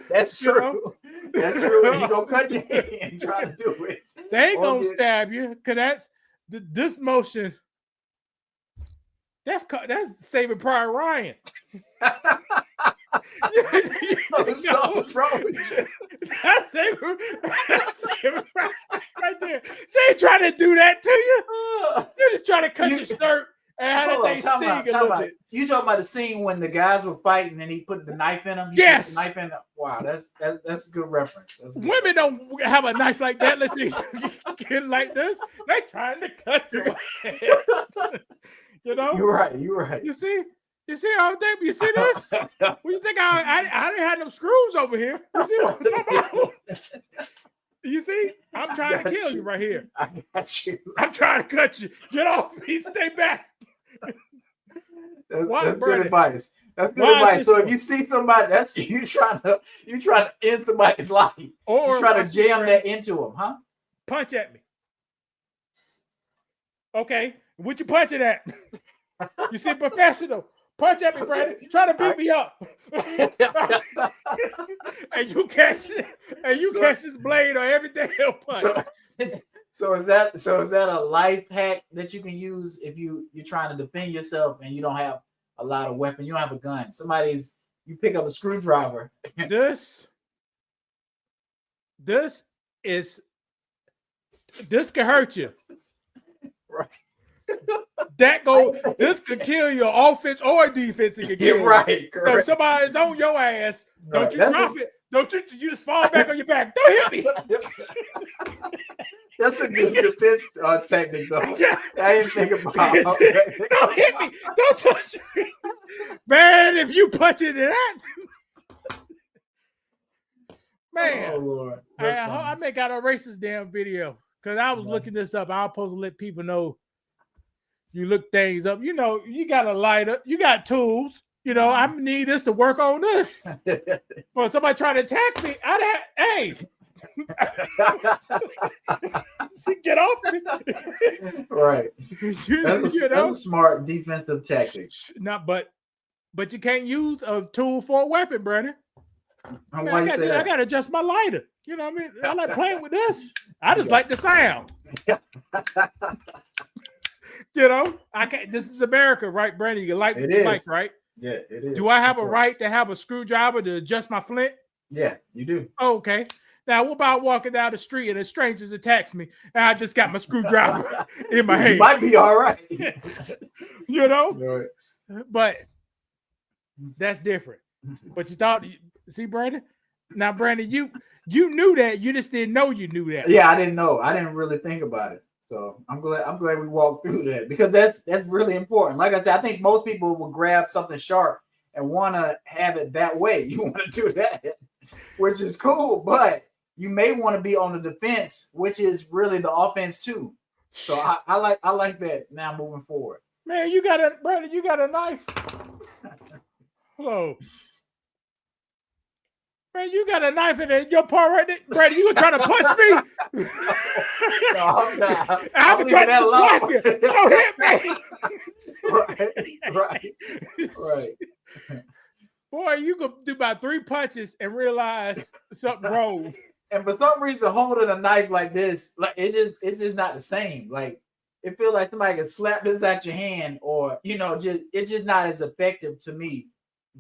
That's You know? true. That's true. You gonna cut your hand and try to do it. They ain't Or gonna get- stab you, cause that's this motion. That's Saving Private Ryan. Something's wrong with you. That's Saving Private right there. She ain't trying to do that to you. You're just trying to cut your shirt and have Hold that on, thing time sting out, a time little out. bit. You talking about the scene when the guys were fighting and he put the knife in them? Yes. The knife in them. Wow, that's a good reference. That's a good Women don't have a knife like that. Let's see, get like this. They trying to cut you. You know. You're right. You're right. You see how they. You see this? What you think? I didn't have them screws over here. You see what I'm talking about? You see, I'm trying to Got kill you you. right here. I got you. I'm trying to cut you. Get off me. Stay back. That's Why, good Brandon? advice. That's good Why is advice. this So one? if you see somebody, that's you trying to end somebody's life. Or You try to watch this, jam Brandon. that into them, huh? Punch at me. Okay, what you punching at? You see, professional. Punch at me, Brandon. Try to beat me up. And you catch it. And you catch this blade or everything he'll punch. So is that a life hack that you can use if you're trying to defend yourself and you don't have a lot of weapons, you don't have a gun. You pick up a screwdriver. This can hurt you. Right. This could kill your offense or defense. It could kill You're you. right. So if Correct. somebody's on your ass, don't Right. you That's drop it. Don't you just fall back on your back. Don't hit me. That's a good defense technique, though. Yeah. I didn't think about. Don't hit me. Don't touch me. Man, if you punch into that. Man. Oh Lord. I may gotta erase this damn video because I was looking this up. I'm supposed to let people know you look things up. You know, you got a lighter, you got tools. You know, I need this to work on this. Well, somebody try to attack me. Hey, get off me. Right. you That's a smart defensive tactic. but you can't use a tool for a weapon, Brandon. And Man, why I you got say that? to adjust my lighter. You know what I mean? I like playing with this. I just like the sound. You know, I can't. This is America, right, Brandon? You can light It with the mic, is. right? Yeah, it is. Do I have a right to have a screwdriver to adjust my flint? Yeah, you do. Oh, okay. Now, what about walking down the street and a stranger attacks me and I just got my screwdriver in my hand? You might be all right. You know, Right. but that's different. But you thought, see, Brandon? Now, Brandon, you knew that. You just didn't know you knew that. Yeah, I didn't know. I didn't really think about it. So I'm glad we walked through that because that's really important. Like I said, I think most people will grab something sharp and want to have it that way. You want to do that, which is cool, but you may want to be on the defense, which is really the offense too. So I like that now moving forward. Man, Brandon, you got a knife. Hello. Man, you got a knife in your part right there. Brandon, you were trying to punch me. No, I'm not. I'm leaving trying that to alone. block you. Don't hit me. Right. Boy, you could do about 3 punches and realize something wrong. And for some reason, holding a knife like this, like it's just not the same. Like it feels like somebody could slap this at your hand, or it's just not as effective to me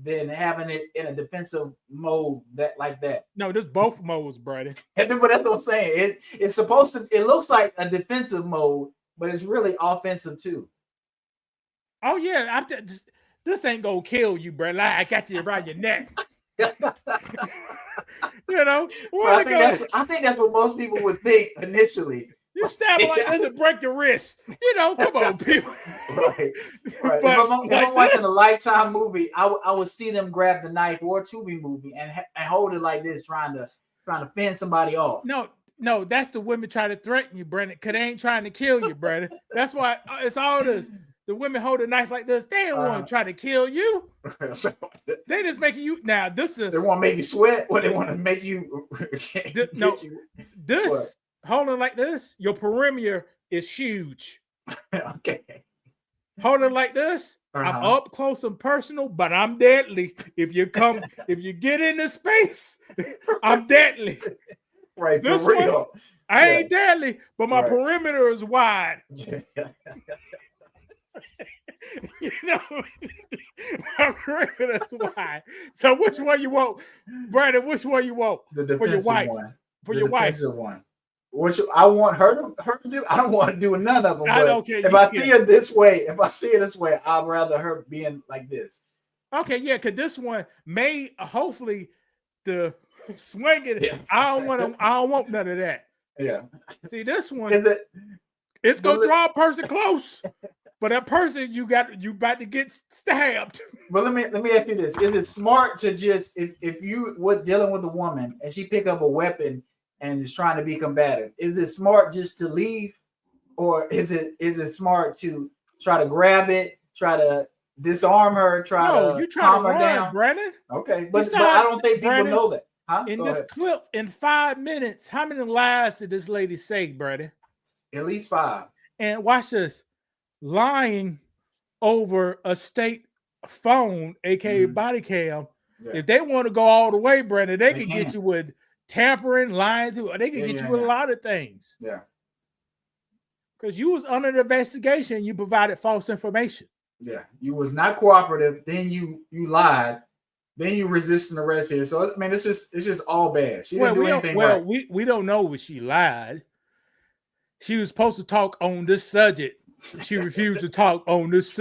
than having it in a defensive mode like that. No, there's both modes, Brandon. But that's what I'm saying. It's supposed to. It looks like a defensive mode, but it's really offensive too. Oh yeah, this ain't gonna kill you, Brandon. I got you around your neck. You know, I think that's what most people would think initially. You stab like this to break your wrist. You know, come on, people. Right. But if I'm watching a Lifetime movie, I would see them grab the knife, or a Tubi movie and hold it like this, trying to fend somebody off. No, that's the women trying to threaten you, Brandon, because they ain't trying to kill you, Brandon. That's why it's all this. the women hold a knife like this. They don't want to try to kill you. They just making you now. This is They want to make you sweat, or they want to make you no. you- This holding like this. Your perimeter is huge. okay. Holding like this. I'm Uh-huh. up close and personal, but I'm deadly. If you get into space, I'm deadly. Right, for This real. I ain't deadly, but my Right. perimeter is wide. You know, my perimeter is wide. So which one you want, Brandon? Which one you want The for your defensive wife? one. For The your wife? defensive one. Which I want her to do. I don't want to do none of them. I But don't care. if You I can. see it this way, I'd rather her being like this. Okay, yeah, because this one may hopefully the swinging. Yeah. I don't want none of that. Yeah. See, this one, Is it? it's gonna but- draw a person close, but that person you about to get stabbed. But let me ask you this: is it smart to just if you were dealing with a woman and she pick up a weapon and is trying to be combative, is it smart just to leave, or is it smart to try to grab it, try to disarm her, try No, to you try calm to her run, down? Brandon. Okay, but saw I it, don't think people Brandon, know that. Huh? In Go this ahead. clip, in 5 minutes, how many lies did this lady say, Brandon? At least 5. And watch this, lying over a state phone, aka Mhm. body cam. Yeah. If they want to go all the way, Brandon, they They can get can. you with tampering, lying to. They can Yeah, get yeah, you with yeah. a lot of things Yeah, because you was under the investigation. You provided false information. yeah. You was not cooperative. Then you lied. Then you resisting arrest here. So I mean, it's just all bad. She didn't do anything right. we don't know what she lied. She was supposed to talk on this subject. She refused to talk on this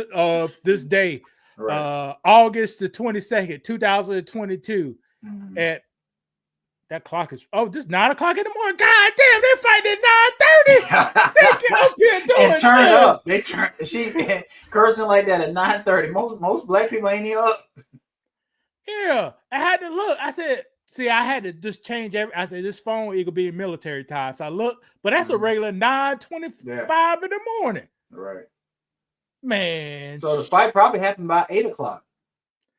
day, Right. August the 22nd, 2022. Mhm. At that clock is this 9 o'clock in the morning. God damn, they fighting at 9:30. They get up here doing and turn this. up. They turn. She cursing like that at 9:30. Most black people ain't even up. Yeah, I had to look. I said, see, I had to just change I said, this phone, it could be in military time. So I looked, but that's a Mhm. regular 9:25 in the morning. Right. Man. So the fight probably happened by 8 o'clock.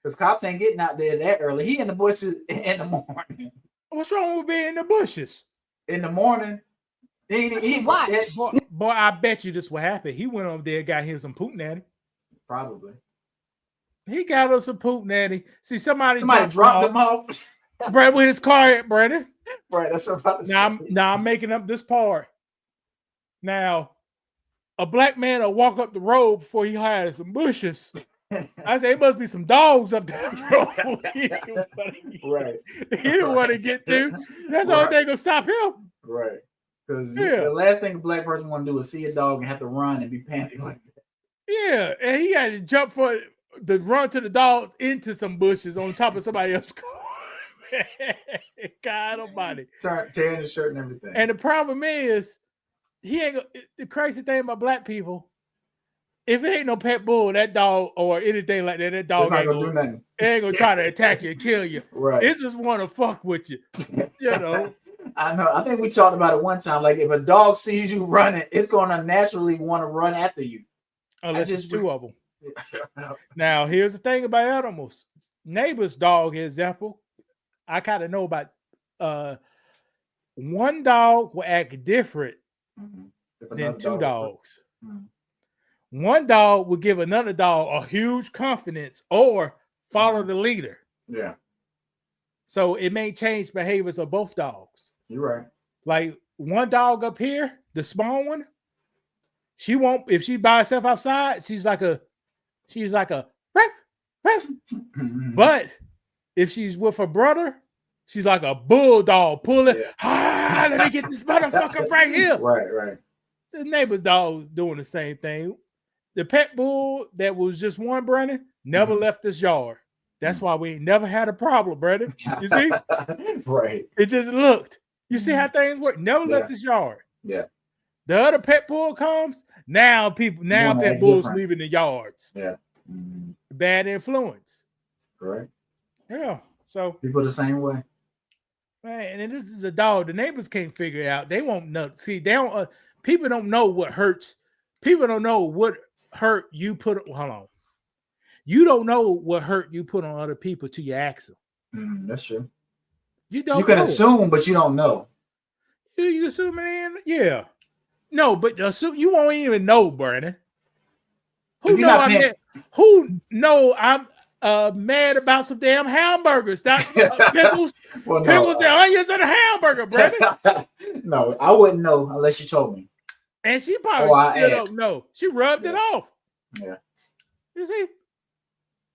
Because cops ain't getting out there that early. He in the bushes in the morning. What's wrong with being in the bushes? In the morning. He Watch. Boy, I bet you this what happened. He went over there, got him some Poontang. Probably. He got us some Poontang. See, somebody dropped him off. Brad with his car at Brandon. Right, that's what I'm about to Now, say. I'm making up this part. Now, a black man will walk up the road before he hired some bushes. I say it must be some dogs up that road. He Right. didn't want to get to. That's the only thing gonna stop him. Right. Because Yeah. the last thing a black person want to do is see a dog and have to run and be panicked like that. Yeah, and he had to jump for the run to the dogs into some bushes on top of somebody else's car. God almighty. Tearing his shirt and everything. And the problem is, he ain't the crazy thing about black people. If it ain't no pet bull, that dog or anything like that, that dog it's not ain't gonna do gonna, nothing. it ain't gonna try to attack you and kill you. Right. It just want to fuck with you. You know. I know. I think we talked about it one time. Like if a dog sees you running, it's gonna naturally want to run after you. Unless just it's 2 of them. Now, here's the thing about animals. Neighbor's dog example. I kind of know about one dog will act different If than another 2 dog is- dogs. Mhm. One dog will give another dog a huge confidence or follow the leader. Yeah, So it may change behaviors of both dogs. you're right. Like one dog up here, the small one, she won't, if she by herself outside, she's like a "Ruff, ruff." But if she's with her brother, she's like a bulldog pulling. Yeah. Ah, let me get this motherfucker right here. Right. The neighbor's dog doing the same thing. The pet bull that was just one, Brandon, never left this yard. That's why we ain't never had a problem, Brandon. You see? Right. It just looked. You see how things work? Never left this yard. Yeah. The other pet bull comes. Now Wanna pet act bulls different. leaving the yards. Yeah. Mhm. Bad influence. Right. Yeah. So, People the same way. man, and this is a dog. The neighbors can't figure it out. They won't know. See, they don't. People don't know what hurts. People don't know what hurt you put. Hold on. You don't know what hurt you put on other people till you ask them. That's true. You don't. You can know. assume, but you don't know. You assuming in? Yeah. No, but assume you won't even know, Brandon. If you're not paying- Who know I'm mad about some damn hamburgers? That's pickles, Well, pickles and onions in a hamburger, Brandon. No, I wouldn't know unless you told me. And she probably I still asked. don't know. She rubbed it off. Yeah, You see?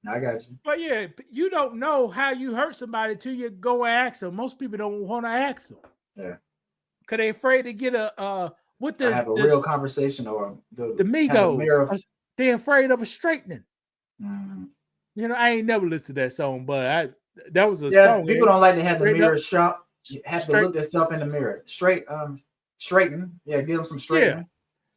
I got you. But yeah, you don't know how you hurt somebody till you go and ask them. Most people don't want to ask them. Yeah. Because they're afraid to get what the have a real conversation or the have a Migos. mirror. They're afraid of a straightening. Mhm. You know, I ain't never listened to that song, but that was a Yeah, song. people don't like to have the Straight mirror up. shop. You have to Straight- look themselves in the mirror. Straighten. Yeah, give them some straightening.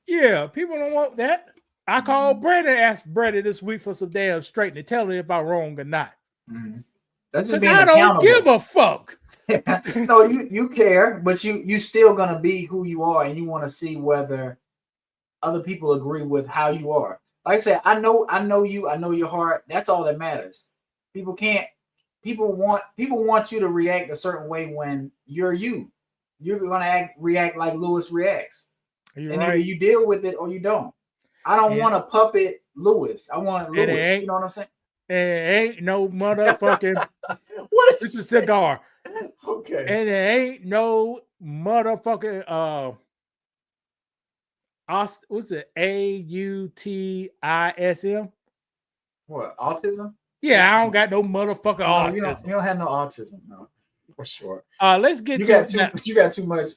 Yeah, people don't want that. I called Brandon, asked Brandon this week for some damn straightening, tell him if I'm wrong or not. Mhm. That's Because just being I don't accountable. give a fuck. No, you care, but you still gonna be who you are, and you want to see whether other people agree with how you are. Like I said, I know you, I know your heart. That's all that matters. People want you to react a certain way when you're you. You're gonna react like Lewis reacts, You're and either right. you deal with it or you don't. I don't Yeah. want to puppet Lewis. I want It Lewis. ain't- You know what I'm saying? And ain't no motherfucking What it's a is cigar. Okay. And there ain't no motherfucking what's it? AUTISM? What, autism? Yeah, I don't got no motherfucking No, you autism. don't have no autism, no, for sure. Let's get You to got too much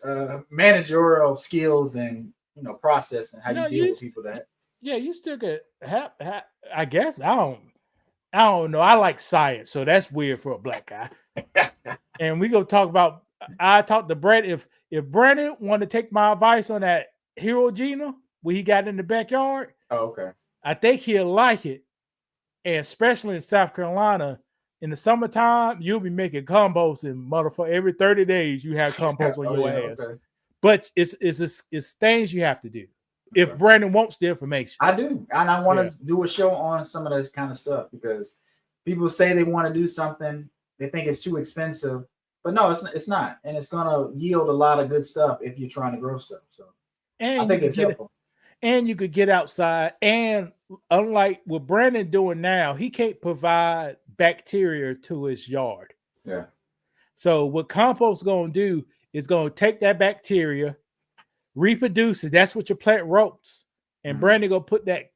managerial skills and processing how No, you deal you with people that. yeah, you still could have I guess I don't know. I like science, so that's weird for a black guy. And we gonna talk about I talked to Brett. If Brandon wanted to take my advice on that Hero Gina where he got in the backyard, Oh, okay. I think he'll like it. And especially in South Carolina, in the summertime, you'll be making compost and motherfucker every 30 days you have compost on Oh, your yeah, ass. okay. But it's things you have to do. If Okay. Brandon wants the information. I do, and I want to Yeah. do a show on some of this kind of stuff because people say they want to do something, they think it's too expensive, but no, it's not, and it's gonna yield a lot of good stuff if you're trying to grow stuff. So And I think you it's could get helpful. and you could get outside. And unlike what Brandon doing now, he can't provide bacteria to his yard. Yeah. So what compost gonna do is gonna take that bacteria, reproduce it. That's what your plant rots. And Mhm. Brandon gonna put that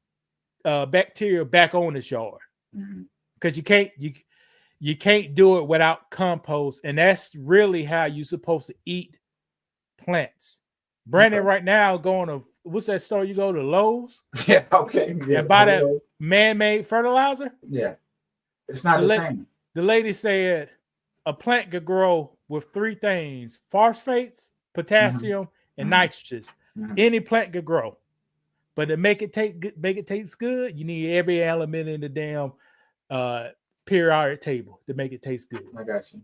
bacteria back on his yard Mhm. because you can't do it without compost, and that's really how you're supposed to eat plants. Brandon Okay. right now going to what's that store you go to, Lowe's, Yeah. Okay. Yeah. and buy that man-made fertilizer. Yeah. It's not The the la- same. The lady said a plant could grow with three things: phosphates, potassium, and Mhm. nitrogens. Mhm. Any plant could grow, but to make it taste good, you need every element in the damn periodic table to make it taste good. I got you.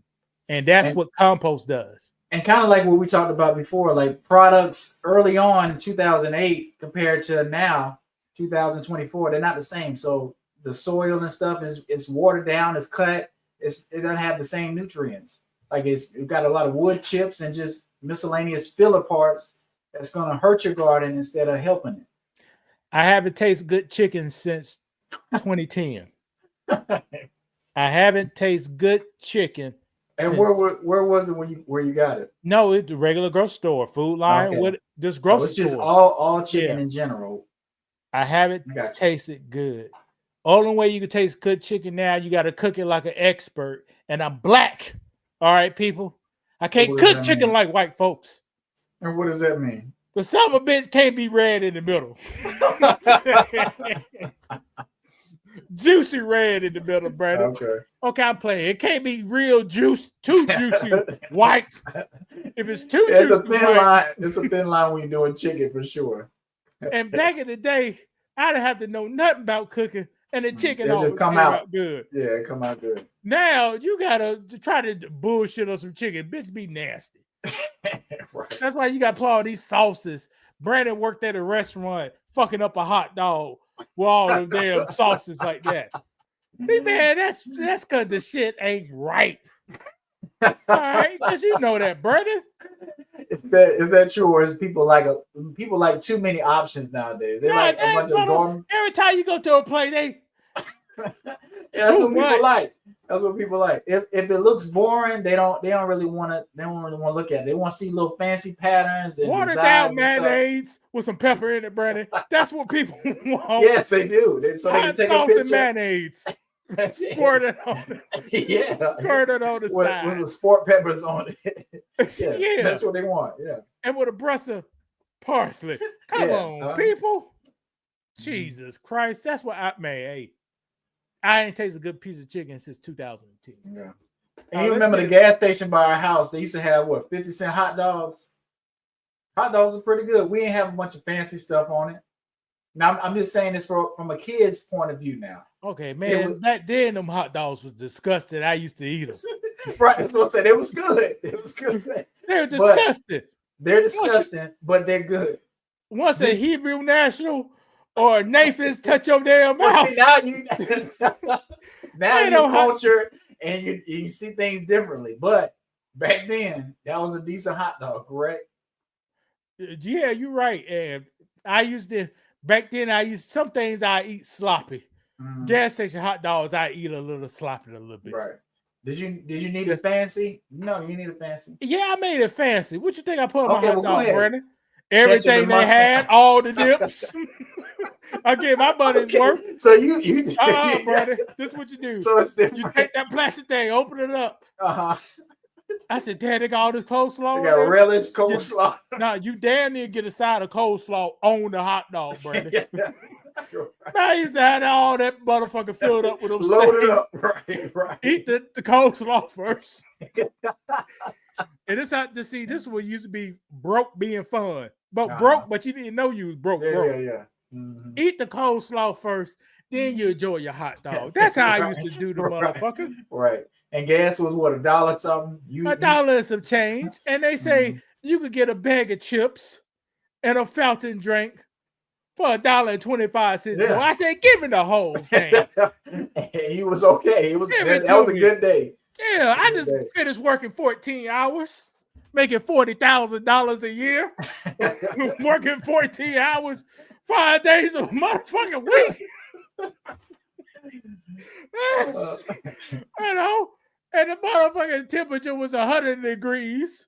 And that's And- what compost does. And kind of like what we talked about before, like products early on in 2008 compared to now 2024, they're not the same. So the soil and stuff is watered down, it's cut, it doesn't have the same nutrients. Like it's got a lot of wood chips and just miscellaneous filler parts that's going to hurt your garden instead of helping it. I haven't tasted good chicken since 2010. I haven't tasted good chicken. And since- where was it where you got it? No, it's the regular grocery store, Food Line, Okay. with this So grocery it's just store. all chicken Yeah. in general. I haven't I got you. tasted good. Only way you can taste good chicken now, you got to cook it like an expert. And I'm black. All right, people. I can't what does cook that chicken mean? like white folks. And what does that mean? The son of a bitch can't be red in the middle. Juicy red in the middle, Brandon. Okay. Okay, I'm playing. It can't be real juice, too juicy white. If it's too It's a juicy thin white, line. It's a thin line when you're doing chicken for sure. and back in the day, I didn't have to know nothing about cooking, and the chicken It just always come came out. out good. Yeah, it come out good. Now you gotta try to bullshit on some chicken. Bitch, be nasty. Right. That's why you gotta put all these sauces. Brandon worked at a restaurant, fucking up a hot dog, with all them damn sauces like that. Hey, man, that's because the shit ain't right. All right, because you know that, brother. Is that true, or is people like too many options nowadays? They like a bunch of garbage. Every time you go to a place, they Yeah, that's what people like. That's what people like. If it looks boring, they don't really want to look at it. They want to see little fancy patterns and watered down mayonnaise with some pepper in it, Brandon. That's what people want. Yes, they do. So they can take a picture. And mayonnaise. Squirt it on it. Yeah. Squirt it on the side. With the sport peppers on it. Yeah. That's what they want. Yeah. And with a brush of parsley. Come on, people. Jesus Christ. That's what I ain't tasted a good piece of chicken since 2010. Yeah. And you remember the gas station by our house, they used to have 50-cent hot dogs? Hot dogs are pretty good. We ain't have a bunch of fancy stuff on it. Now I'm just saying this from a kid's point of view now. Okay, man. Back then, them hot dogs was disgusting. I used to eat them. Right, that's what I said. It was good. It was good. They're disgusting. They're disgusting, but they're good. Once a Hebrew National or Nathan's touch your damn mouth. Well, see, now you culture and you see things differently. But back then, that was a decent hot dog, correct? Yeah, you're right. And back then some things I eat sloppy. Mm-hmm. Gas station hot dogs, I eat a little sloppy a little bit. Right. Did you need it fancy? No, you need it fancy. Yeah, I made it fancy. What you think I put on my hot dog, Brandon? Everything they had, all the dips. I gave my buddy's work. So you brother, this is what you do. So it's different. You take that plastic thing, open it up. I said, Dad, they got all this coleslaw. They got relish, coleslaw. No, you damn near get a side of coleslaw on the hot dog, brother. Now you had all that motherfucker filled up with them. Loaded up, right. Eat the coleslaw first. And it's not to see. This is what used to be broke being fun, but broke, but you didn't know you was broke. Yeah. Mm-hmm. Eat the coleslaw first, then you enjoy your hot dog. That's how I used to do the motherfucker. Right. And gas was what, $1 something? $1 and some change, and they say you could get a bag of chips and a fountain drink for $1.25. Yeah. I said, give me the whole thing. And he was okay. That was a good day. Yeah, I just finished working 14 hours, making $40,000 a year, working 14 hours, 5 days a motherfucking week. You know, and the motherfucking temperature was 100 degrees.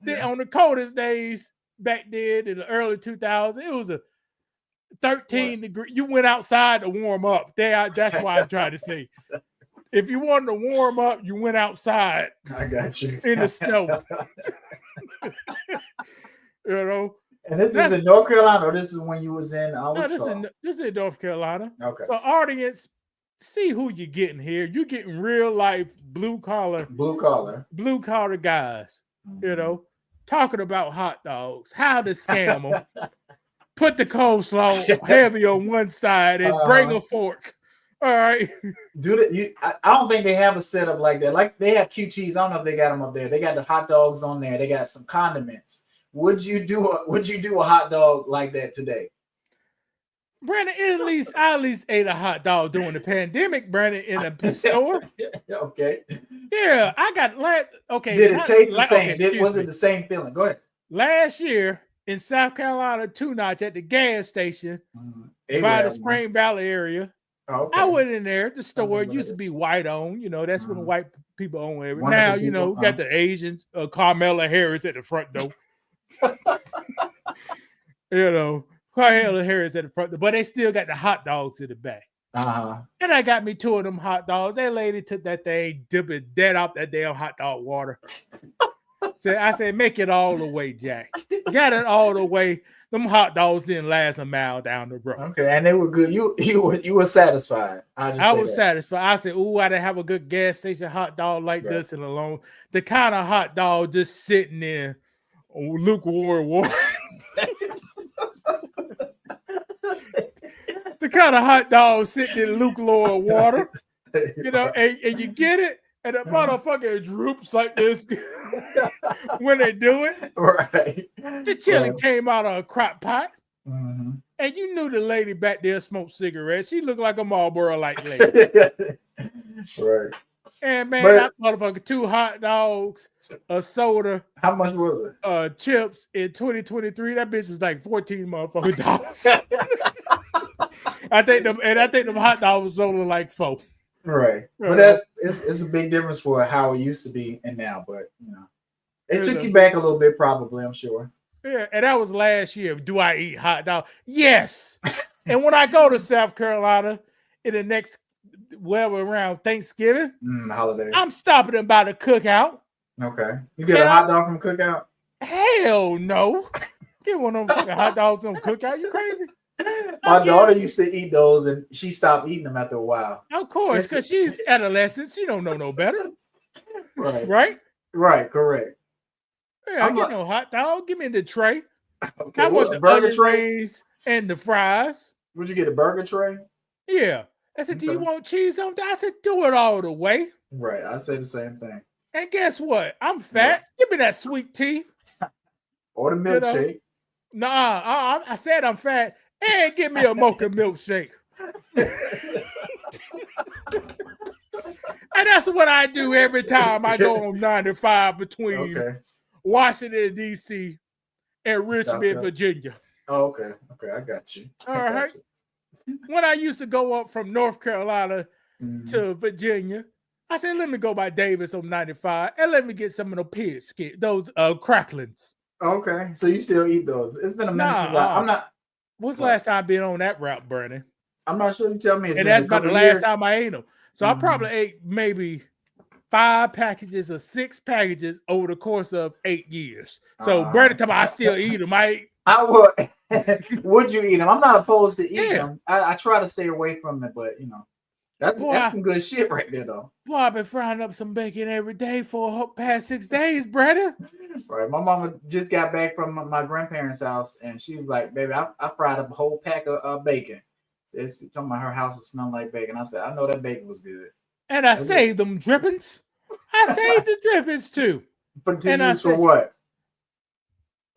Then on the coldest days back then in the early 2000s, it was a 13 degree. You went outside to warm up. That's why I try to say. If you wanted to warm up, you went outside. I got you. In the snow. You know. And this is in North Carolina, or this is when you was in this is in North Carolina. Okay. So audience, see who you're getting here. You're getting real life blue collar guys, you know, talking about hot dogs, how to scam them, put the coleslaw heavy on one side and bring a fork. All right. I don't think they have a setup like that. Like they have QTs. I don't know if they got them up there. They got the hot dogs on there. They got some condiments. Would you do a hot dog like that today? Brandon, I at least ate a hot dog during the pandemic, Brandon, in a store. Okay. Yeah, I got okay. Did it taste the same? Was it the same feeling? Go ahead. Last year in South Carolina, 2 Notch at the gas station by the Spring Valley area. Okay. I went in there. The store used to be white owned. You know, that's when the white people own everything. Now, you know, got the Asians, Carmela Harris at the front door. You know, Carmela Harris at the front door, but they still got the hot dogs in the back. And I got me 2 of them hot dogs. That lady took that thing, dip it dead off that damn hot dog water. So I said, make it all the way, Jack. Got it all the way. Them hot dogs didn't last a mile down the road. Okay, and they were good. You were satisfied. I was satisfied. I said, "Ooh, I didn't have a good gas station hot dog like this in a long." The kind of hot dog just sitting there, lukewarm water. The kind of hot dog sitting in lukewarm water, you know, and you get it. And the motherfucker droops like this when they do it. Right. The chili came out of a crock pot. And And you knew the lady back there smoked cigarettes. She looked like a Marlboro light lady. Right. And man, But- that motherfucker, 2 hot dogs, a soda, How much was it? chips in 2023. That bitch was like 14 motherfucking dollars. I think them hot dogs was only like 4. Right. But Right. it's a big difference for how it used to be and now. But you know, it It's took a- you back a little bit, probably. I'm sure. Yeah, and that was last year. Do I eat hot dog? Yes. And when I go to South Carolina in the next around Thanksgiving, Holidays. I'm stopping and by the cookout. Okay. You get a And hot dog from Cookout? Hell no. Get one of them fucking hot dogs on cookout. You crazy? My daughter used to eat those, and she stopped eating them after a while. Of course, because she's adolescent. She don't know no better. Right. Right? Right. Correct. Yeah, I I'm get like- no hot dog. Give me the tray. Okay. I want What, the a burger onion tray? rings and the fries. Would you get a burger tray? Yeah. I said, do you Okay. want cheese on that? I said, do it all the way. Right. I say the same thing. And guess what? I'm fat. Give me that sweet tea. Or the You know? milkshake. Nah, I said I'm fat. And give me a mocha milkshake. And that's what I do every time I go on 95 between Okay. Washington, D.C. and Richmond, Carolina. Virginia. Oh, okay. Okay. I got you. All I got right. you. When I used to go up from North Carolina Mhm. to Virginia, I said, let me go by Davis on 95 and let me get some of those pig skin, those cracklings. Okay. So you still eat those? It's been a minute since Nah, I'm not. When's the What? last time I've been on that route, Bernie? I'm not sure. You tell me. It's And been that's a about couple the last years. time I ate them. So I Mhm. probably ate maybe 5 packages or 6 packages over the course of 8 years. So Bernie, time I still eat them. I would. Would you eat them? I'm not opposed to eating Yeah. them. I try to stay away from it, but you know, that's some good shit right there, though. Boy, I've been frying up some bacon every day for past 6 days, brother. Right. My mama just got back from my grandparents' house, and she was like, "Baby, I fried up a whole pack of bacon." It's talking about her house was smelling like bacon. I said, "I know that bacon was good." And I That's saved them drippings. I saved the drippings too. But to And I use for said- what?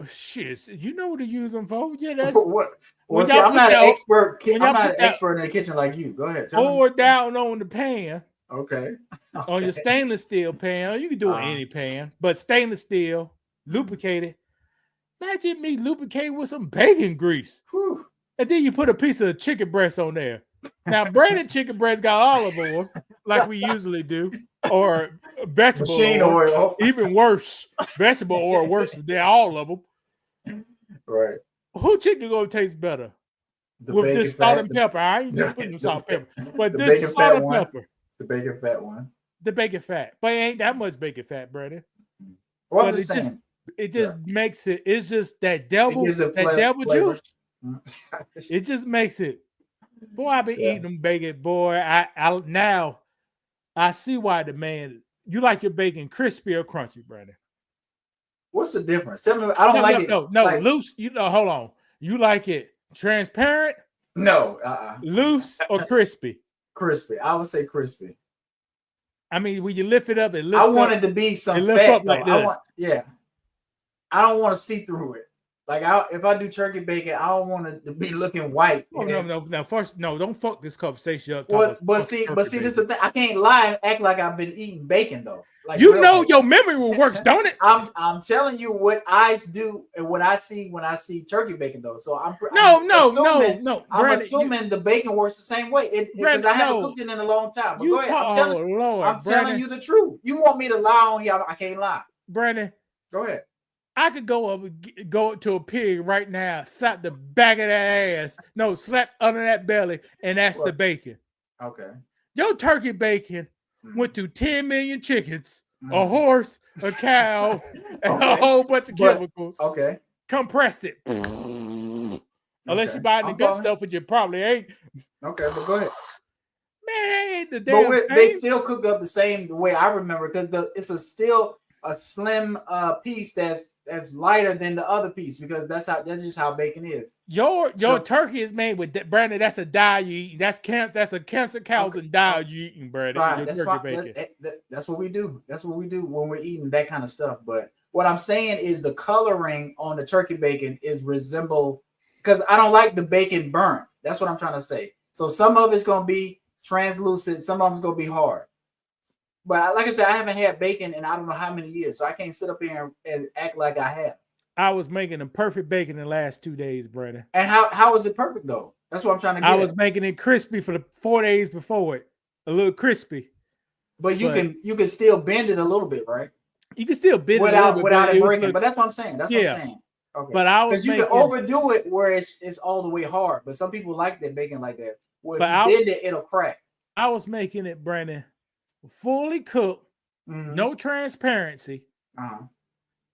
Shit, you know what to use them for? Yeah, that's What? when Well, see, y'all I'm put not an that- expert. when I'm y'all not put an that- expert in the kitchen like you. Go ahead. Tell me. pour down on the pan, Okay. on your stainless steel pan. Or you can do it Uh-huh. any pan, but stainless steel, lubricated. Imagine me lubricating with some bacon grease. Whew. And then you put a piece of chicken breast on there. Now, breaded chicken breast got olive oil, like we usually do, or vegetable Machine oil. oil. Even worse, vegetable oil worse than all of them. Right. Who chicken gonna taste better The with bacon this salt fat- and pepper? I ain't just the- putting the- salt and pepper, but the this bacon is fat salt and one. pepper, The bacon fat one. the bacon fat, but it ain't that much bacon fat, brother. Well, I'm But just it's just- saying. It just makes it. It's just that devil, gives it that devil flavor. juice. It just makes it. Boy, I've been Yeah. eating them bacon, boy. I now I see why the man. You like your bacon crispy or crunchy, Brandon? What's the difference? Tell me. I don't like it. No, like- loose. You know, hold on. You like it transparent, No. loose, or crispy? Crispy. I would say crispy. I mean, when you lift it up, it lifts I up. want it to be some It lift fat. up Though. like I this. want, yeah. I don't want to see through it. Like if I do turkey bacon, I don't want it to be looking white. Oh, no. First, no, don't fuck this conversation up. But see, this is the thing. I can't lie and act like I've been eating bacon though. Like You real know bacon. your memory will work, don't it? I'm telling you what I do and what I see when I see turkey bacon though. So I'm No, assuming, I'm Brandon, assuming the bacon works the same way. Because Brandon, I haven't no. cooked it in a long time. But you go ahead. talk, I'm telling, Lord, I'm Brandon, telling you the truth. You want me to lie on here? I can't lie. Brandon. Go ahead. I could go up to a pig right now, slap the back of that ass, no, slap under that belly, and that's the What? bacon. Okay. Your turkey bacon went through 10 million chickens, a Mhm. horse, a cow, and a Okay. whole bunch of But- chemicals. Okay. Compressed it. Unless Okay. you buy the I'm good following. stuff, which you probably ain't. Okay, but go ahead. Man, ain't the But damn they thing. still cook up the same the way I remember because it's still a slim piece that's lighter than the other piece because that's just how bacon is. Your So- turkey is made with Brandon. That's a dye you eating. That's a cancer causing dye you eating, Brandon. Fine, Your that's turkey fine. bacon. That's what we do. That's what we do when we're eating that kind of stuff. But what I'm saying is the coloring on the turkey bacon is because I don't like the bacon burnt. That's what I'm trying to say. So some of it's gonna be translucent, some of it's gonna be hard. But like I said, I haven't had bacon in I don't know how many years, so I can't sit up here and act like I have. I was making the perfect bacon the last 2 days, Brandon. And how is it perfect though? That's what I'm trying to get. I was making it crispy for the 4 days before it, a little crispy. But you can still bend it a little bit, right? You can still bend without it breaking. look, But that's what I'm saying. That's what I'm saying. Okay. But I was because you can overdo it where it's all the way hard. But some people like their bacon like that. Well, if you bend it, it'll crack. I was making it, Brandon, fully cooked, no transparency.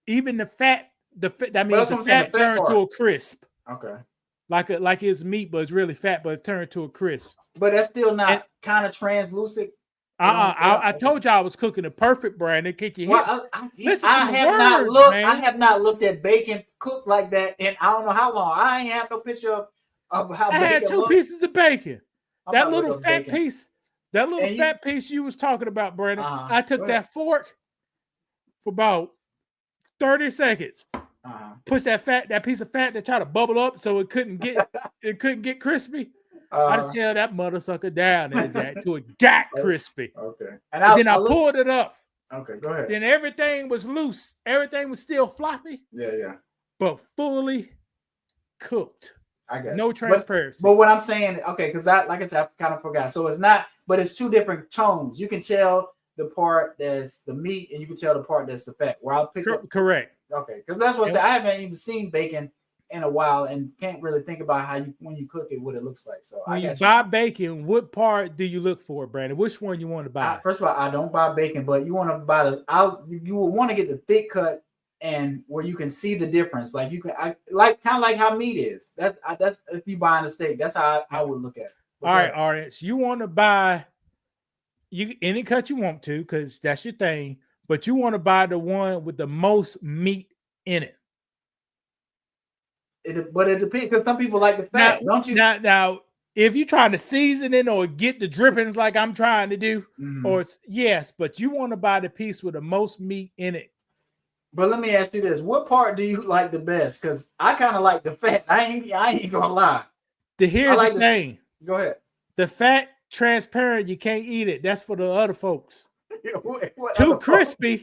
Even the fat, that means the fat turned to a crisp. Okay. Like it's meat, but it's really fat, but it's turned to a crisp. But that's still not kind of translucent. I told you I was cooking the perfect, Brandon. Can't you hear? Well, I have not looked at bacon cooked like that in I don't know how long. I ain't have no picture of how I had 2 pieces of bacon. That little fat piece, piece you was talking about, Brandon. I took that fork for about 30 seconds. Push that piece of fat that tried to bubble up so it couldn't get crispy. I just held that mother sucker down until it got crispy. Okay. And then I pulled it up. Okay, go ahead. Then everything was loose. Everything was still floppy. Yeah. But fully cooked. I guess. No transparency. But what I'm saying, okay, because like I said, I kind of forgot. So it's not, but it's 2 different tones. You can tell the part that's the meat and you can tell the part that's the fat. Where I'll pick up. Correct. Okay, because that's what I said. I haven't even seen bacon in a while and can't really think about how when you cook it, what it looks like. So when you buy bacon, what part do you look for, Brandon? Which one you want to buy? First of all, I don't buy bacon, but you want to buy you will want to get the thick cut and where you can see the difference. Like you can, kind of like how meat is. That's if you buying a steak, that's how I would look at it. All right, Arnett, you want to buy any cut you want to because that's your thing, but you want to buy the one with the most meat in it. But it depends because some people like the fat, don't you? Now, if you're trying to season it or get the drippings like I'm trying to do, or it's yes, but you want to buy the piece with the most meat in it. But let me ask you this: what part do you like the best? Because I kind of like the fat. I ain't gonna lie. Here's the thing. Go ahead. The fat, transparent, you can't eat it. That's for the other folks. what Too crispy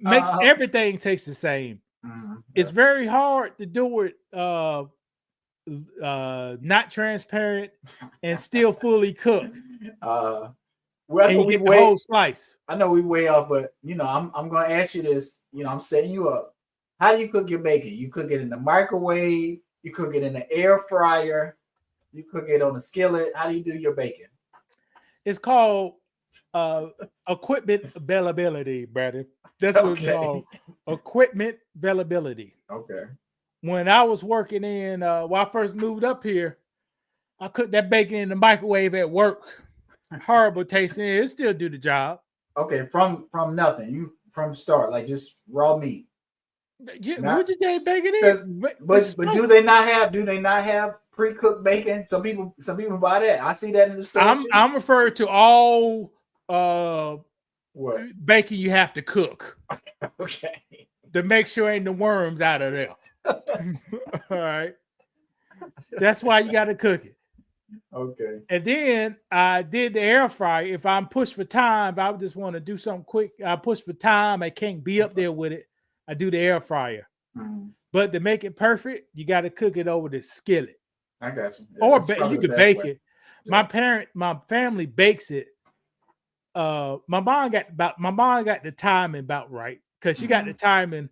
makes everything taste the same. It's very hard to do it not transparent and still fully cooked. Well, and you get the whole slice. I know we way off, but I'm gonna ask you this. I'm setting you up. How do you cook your bacon? You cook it in the microwave, you cook it in the air fryer, you cook it on a skillet. How do you do your bacon? It's called equipment availability, Brandon. That's what it's called. Equipment availability. Okay. When I was working in when I first moved up here, I cooked that bacon in the microwave at work. Horrible tasting. It still do the job. Okay, from nothing. You from start, like just raw meat. Yeah, what did they bacon is? But do they not have pre-cooked bacon? Some people buy that. I see that in the store. I'm referring to all what bacon you have to cook. Okay. To make sure ain't the worms out of there. All right. That's why you got to cook it. Okay. And then I did the air fryer. If I'm pushed for time, if I just want to do something quick, I push for time. I can't be up there with it. I do the air fryer. But to make it perfect, you got to cook it over the skillet. I got you. Yeah, or you could bake it. Yeah. My family bakes it. My mom got the timing about right because she got the timing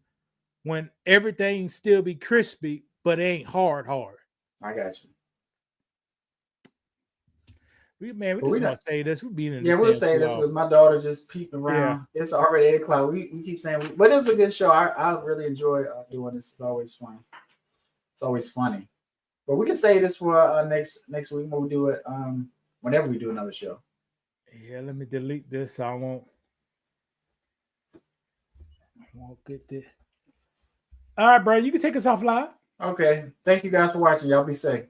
when everything still be crispy, but it ain't hard. I got you. We just want to say this. We'll say this because my daughter just peeping around. Yeah. It's already 8 o'clock. We keep saying, but it's a good show. I really enjoy doing this. It's always fun. It's always funny. But we can say this for next week when we do it. Whenever we do another show. Yeah, let me delete this. So I won't get this. All right, bro. You can take us off live. Okay. Thank you guys for watching. Y'all be safe.